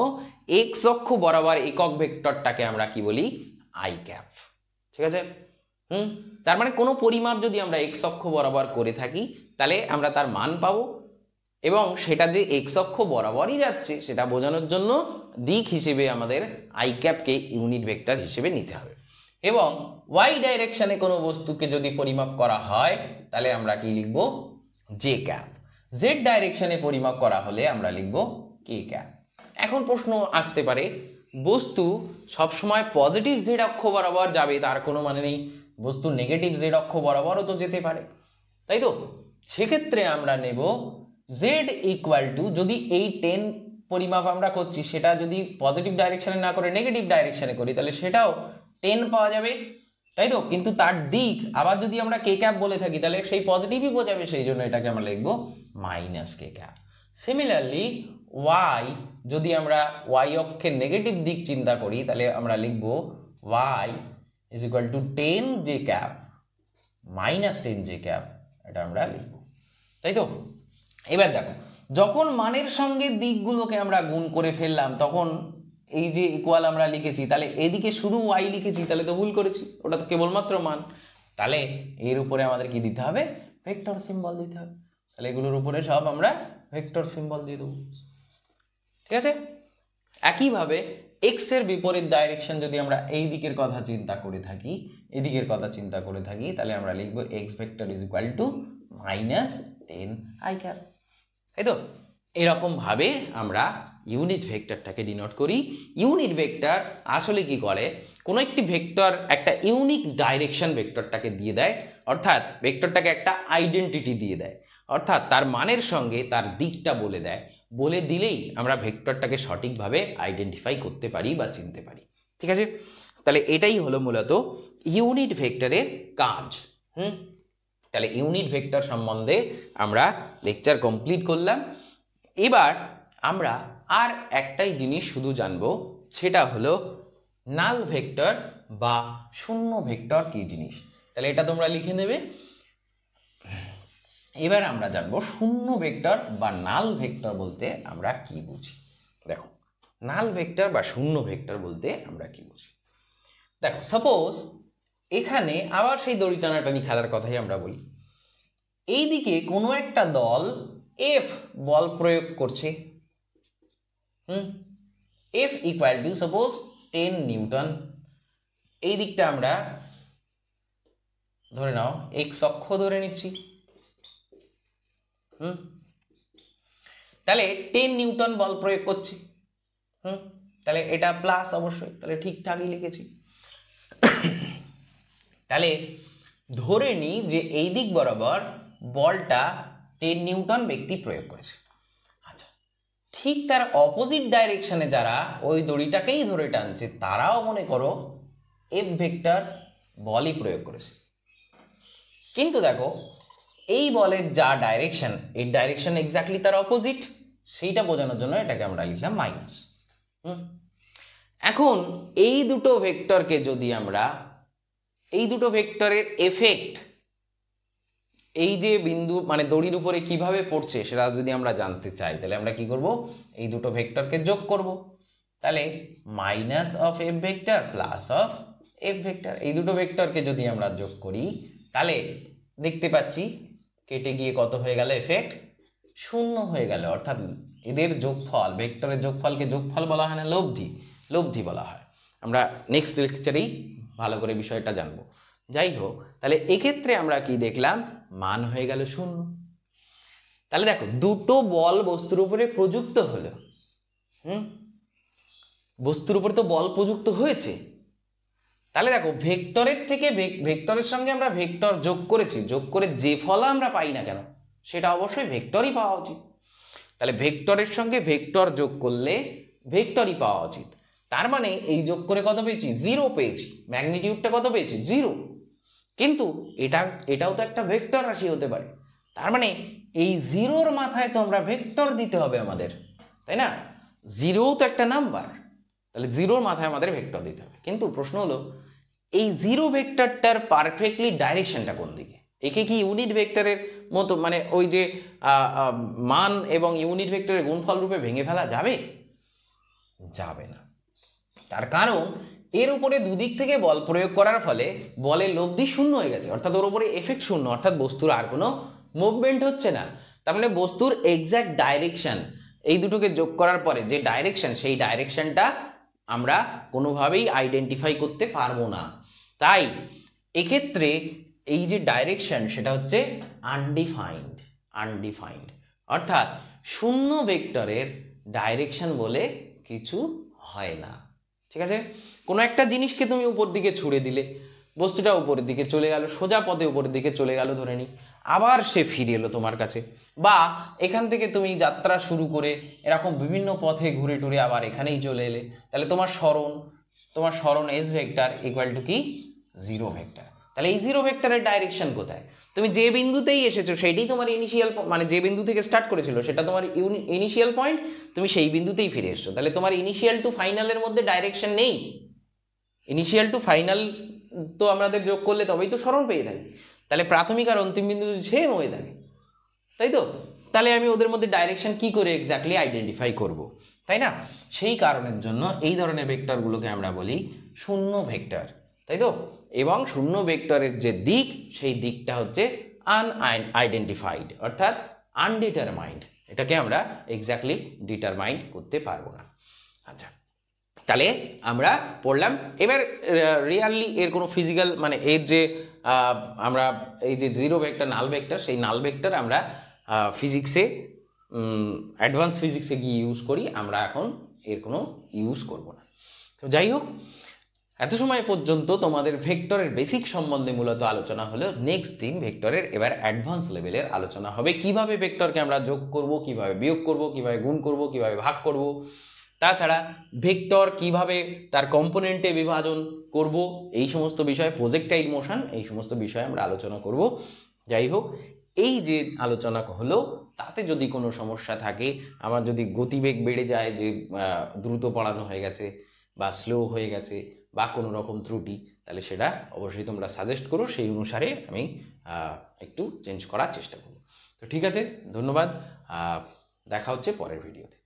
এক্স অক্ষ বরাবর একক ভেক্টরটাকে আমরা কি বলি, আই ক্যাপ। ঠিক আছে, তার মানে কোনো পরিমাপ যদি আমরা এক্স অক্ষ বরাবর করে থাকি তাহলে আমরা তার মান পাবো, এবং সেটা যে এক্স অক্ষ বরাবরই যাচ্ছে সেটা বোঝানোর জন্য দিক হিসেবে আমাদের আই ক্যাপকে ইউনিট ভেক্টর হিসেবে নিতে হবে। এবং ওয়াই ডাইরেকশনে কোনো বস্তুকে যদি পরিমাপ করা হয় তাহলে আমরা কি লিখব, জে ক্যাপ। জেড ডাইরেকশনে পরিমাপ করা হলে আমরা লিখব কে ক্যাপ। এখন প্রশ্ন আসতে পারে, বস্তু সবসময় পজিটিভ জেড অক্ষ বরাবর যাবে তার কোনো মানে নেই, বস্তু নেগেটিভ জেড অক্ষ বরাবরও তো যেতে পারে, তাই তো। সেক্ষেত্রে আমরা নেব জেড = যদি এই 10 পরিমাপ আমরা করছি সেটা যদি পজিটিভ ডাইরেকশনে না করে নেগেটিভ ডাইরেকশনে করি তাহলে সেটাও 10 পাওয়া যাবে, তাই তো। কিন্তু তার দিক আবার যদি আমরা কে ক্যাপ বলে থাকি তাহলে সেই পজিটিভই বোঝাবে, সেই জন্য এটাকে আমরা লিখব -কে ক্যাপ। সিমিলারলি ওয়াই, যদি আমরা ওয়াই অক্ষের নেগেটিভ দিক চিন্তা করি তাহলে আমরা লিখব y = 10 j cap -10 j cap, এটা আমরা লিখব, তাই তো। এবার দেখো, যখন মানের সঙ্গে দিকগুলোকে আমরা গুণ করে ফেললাম তখন এই যে ইকুয়াল আমরা লিখেছি, তাহলে এদিকে শুধু ওয়াই লিখেছি তাহলে তো ভুল করেছি, ওটা তো কেবলমাত্র মান, তাহলে এর উপরে আমাদের কি দিতে হবে, ভেক্টর সিম্বল দিতে হবে। তাহলে এগুলোর উপরে সব আমরা ভেক্টর সিম্বল দিয়ে দেবো, ঠিক আছে। একইভাবে এক্স এর বিপরীত ডাইরেকশন যদি আমরা এই দিকের কথা চিন্তা করে থাকি, এদিকের কথা চিন্তা করে থাকি, তাহলে আমরা লিখবো x vector is equal to -10 i cap, তাই তো। এরকম ভাবে আমরা ইউনিট ভেক্টরটাকে ডিনোট করি। ইউনিট ভেক্টর আসলে কি করে, কোনো একটি ভেক্টর একটা ইউনিক ডাইরেকশন ভেক্টরটাকে দিয়ে দেয়, অর্থাৎ ভেক্টরটাকে একটা আইডেন্টিটি দিয়ে দেয়, অর্থাৎ তার মানের সঙ্গে তার দিকটা বলে দেয়। বলে দিলেই আমরা ভেক্টরটাকে সঠিকভাবে আইডেন্টিফাই করতে পারি বা চিনতে পারি, ঠিক আছে। তাহলে এটাই হলো মূলত ইউনিট ভেক্টরের কাজ। তাহলে ইউনিট ভেক্টর সম্বন্ধে আমরা লেকচার কমপ্লিট করলাম। এবার আমরা আর একটাই জিনিস শুধু জানবো, সেটা হলো নাল ভেক্টর বা শূন্য ভেক্টর কি জিনিস। তাহলে এটা তোমরা লিখে নেবে। এবার আমরা জানবো শূন্য ভেক্টর বা নাল ভেক্টর বলতে আমরা কি বুঝি। দেখো, নাল ভেক্টর বা শূন্য ভেক্টর বলতে আমরা কি বুঝি। দেখো, সাপোজ এখানে আবার সেই দড়ি টানাটানি খেলার কথাই আমরা বলি। এইদিকে কোনো একটা দল এফ বল প্রয়োগ করছে, F equal to suppose 10 Newton. এই দিকটা আমরা ধরে নাও এক্স অক্ষ ধরে নিচ্ছি। তাহলে 10 নিউটন বল প্রয়োগ করছি। তাহলে এটা প্লাস অবশ্যই, তাহলে ঠিকঠাকই লিখেছি। তাহলে ধরে নিই যে এই দিক বরাবর বলটা 10 নিউটন ব্যক্তি প্রয়োগ করেছে। আচ্ছা, ঠিক তার অপোজিট ডাইরেকশনে যারা ওই দড়িটাকেই ধরে টানছে, তারাও মনে করো এফ ভেক্টর বলই প্রয়োগ করেছে। কিন্তু দেখো, এই বলের যা ডাইরেকশন, এই ডাইরেকশন এক্স্যাক্টলি তার অপোজিট, সেইটা বোঝানোর জন্য এটাকে আমরা লিখলাম মাইনাস। এখন এই দুটো ভেক্টরকে যদি আমরা, এই দুটো ভেক্টরের এফেক্ট এই যে বিন্দু মানে দড়ির উপরে কিভাবে পড়ছে সেটা যদি আমরা জানতে চাই, তাহলে আমরা কি করব, এই দুটো ভেক্টরকে যোগ করব। তাহলে minus of F vector plus of F vector, এই দুটো ভেক্টরকে যদি আমরা যোগ করি, তাহলে দেখতে পাচ্ছি কেটে গিয়ে কত হয়ে গেল, এফেক্ট 0 হয়ে গেল। অর্থাৎ এদের যোগফল, ভেক্টরের যোগফলকে যোগফল বলা হয় না, লব্ধি, লব্ধি বলা হয়। আমরা নেক্সট লেকচারেই ভালো করে বিষয়টা জানবো। যাই হোক, তাহলে এক্ষেত্রে আমরা কি দেখলাম, মান হয়ে গেল 0। তাহলে দেখো, দুটো বল বস্তুর উপরে প্রযুক্ত হলো। বস্তুর উপরে তো বল প্রযুক্ত হয়েছে। তাহলে দেখো, ভেক্টরের থেকে ভেক্টরের সঙ্গে আমরা ভেক্টর যোগ করেছি, যোগ করে যে ফল আমরা পাই না কেন, সেটা অবশ্যই ভেক্টরই পাওয়া উচিত। তাহলে ভেক্টরের সঙ্গে ভেক্টর যোগ করলে ভেক্টরই পাওয়া উচিত। তার মানে এই যোগ করে কত পেয়েছি, 0 পেয়েছি। ম্যাগনিটিউডটা কত পেয়েছি, 0। কিন্তু এটাও তো একটা ভেক্টর রাশি হতে পারে। তার মানে এই 0-র মাথায় তো আমরা ভেক্টর দিতে হবে আমাদের, তাই না? 0 তো একটা নাম্বার, তাহলে 0-র মাথায় আমাদের ভেক্টর দিতে হবে। কিন্তু প্রশ্ন হলো, এই 0 ভেক্টরটার পারফেক্টলি ডাইরেকশনটা কোন দিকে? একে কি ইউনিট ভেক্টরের মতো, মানে ওই যে মান এবং ইউনিট ভেক্টরের গুণফল রূপে ভেঙে ফেলা যাবে? যাবে না। তার কারণ এর উপরে দুদিক থেকে বল প্রয়োগ করার ফলে বলের লব্ধি 0 হয়ে গেছে, অর্থাৎ ওর উপরে এফেক্ট 0, অর্থাৎ বস্তুর আর কোনো মুভমেন্ট হচ্ছে না। তার মানে বস্তুর এক্স্যাক্ট ডাইরেকশন, এই দুটোকে যোগ করার পরে যে ডাইরেকশন, সেই ডাইরেকশনটা আমরা কোনোভাবেই আইডেন্টিফাই করতে পারবো না। তাই এক্ষেত্রে এই যে ডাইরেকশন, সেটা হচ্ছে আনডিফাইন্ড, অর্থাৎ শূন্য ভেক্টরের ডাইরেকশন বলে কিছু হয় না, ঠিক আছে? কোনো একটা জিনিসকে তুমি উপর দিকে ছুড়ে দিলে, বস্তুটা উপরের দিকে চলে গেল, সোজা পথে উপরের দিকে চলে গেল ধরে নি, আবার সে ফিরে এলো তোমার কাছে। বা এখান থেকে তুমি যাত্রা শুরু করে এরকম বিভিন্ন পথে ঘুরে টুরে আবার এখানেই চলে এলে, তাহলে তোমার স্মরণ এস ভেক্টর ইকুয়াল টু কি, 0 ভেক্টর। তাহলে এই 0 ভেক্টরের ডাইরেকশন কোথায়? তুমি যে বিন্দুতেই এসেছো সেটাই তোমার ইনিশিয়াল, মানে যে বিন্দু থেকে স্টার্ট করেছিল সেটা তোমার ইনিশিয়াল পয়েন্ট, তুমি সেই বিন্দুতেই ফিরে এসছো। তাহলে তোমার ইনিশিয়াল টু ফাইনালের মধ্যে ডাইরেকশন নেই। ইনিশিয়াল টু ফাইনাল তো আমাদের যোগ করলে তবেই তো স্মরণ পেয়ে থাকি। তাহলে প্রাথমিক আর অন্তিম বিন্দু সেম হয়ে থাকে, তাই তো? তাহলে আমি ওদের মধ্যে ডাইরেকশন কি করে এক্স্যাক্টলি আইডেন্টিফাই করব, তাই না? সেই কারণের জন্য এই ধরনের ভেক্টরগুলোকে আমরা বলি শূন্য ভেক্টর, তাই তো? এবং শূন্য ভেক্টরের যে দিক, সেই দিকটা হচ্ছে আনআইডেন্টিফাইড, অর্থাৎ আনডিটারমাইন্ড, এটাকে আমরা এক্স্যাক্টলি ডিটারমাইন করতে পারবো না। আচ্ছা, তাহলে আমরা পড়লাম। এবার রিয়ালি এর কোনো ফিজিক্যাল মানে এর যে আমরা এই যে জিরো ভেক্টর নাল ভেক্টর, সেই নাল ভেক্টর আমরা ফিজিক্সে অ্যাডভান্স ফিজিক্সে গিয়ে ইউজ করি, আমরা এখন এর কোনো ইউজ করব না। তো যাই হোক, এত সময় পর্যন্ত তোমাদের ভেক্টরের বেসিক সম্বন্ধে মূলত আলোচনা হলো। নেক্সট দিন ভেক্টরের এবার অ্যাডভান্স লেভেলের আলোচনা হবে, কিভাবে ভেক্টরকে আমরা যোগ করব, কিভাবে বিয়োগ করব, কিভাবে গুণ করব, কিভাবে ভাগ করব, তাছাড়া ভেক্টর কিভাবে তার কম্পোনেন্টে বিভাজন করব, এই সমস্ত বিষয়, প্রজেক্টাইল মোশন, এই সমস্ত বিষয়ে আমরা আলোচনা করব। যাই হোক, এই যে আলোচনা হলো তাতে যদি কোনো সমস্যা থাকে, আমার যদি গতিবেগ বেড়ে যায়, যে দ্রুত পড়ানো হয়ে গেছে বা স্লো হয়ে গেছে বা কোনো রকম ত্রুটি, তাহলে সেটা অবশ্যই তোমরা সাজেস্ট করো, সেই অনুসারে আমি একটু চেঞ্জ করার চেষ্টা করব। তো ঠিক আছে, ধন্যবাদ, দেখা হচ্ছে পরের ভিডিওতে।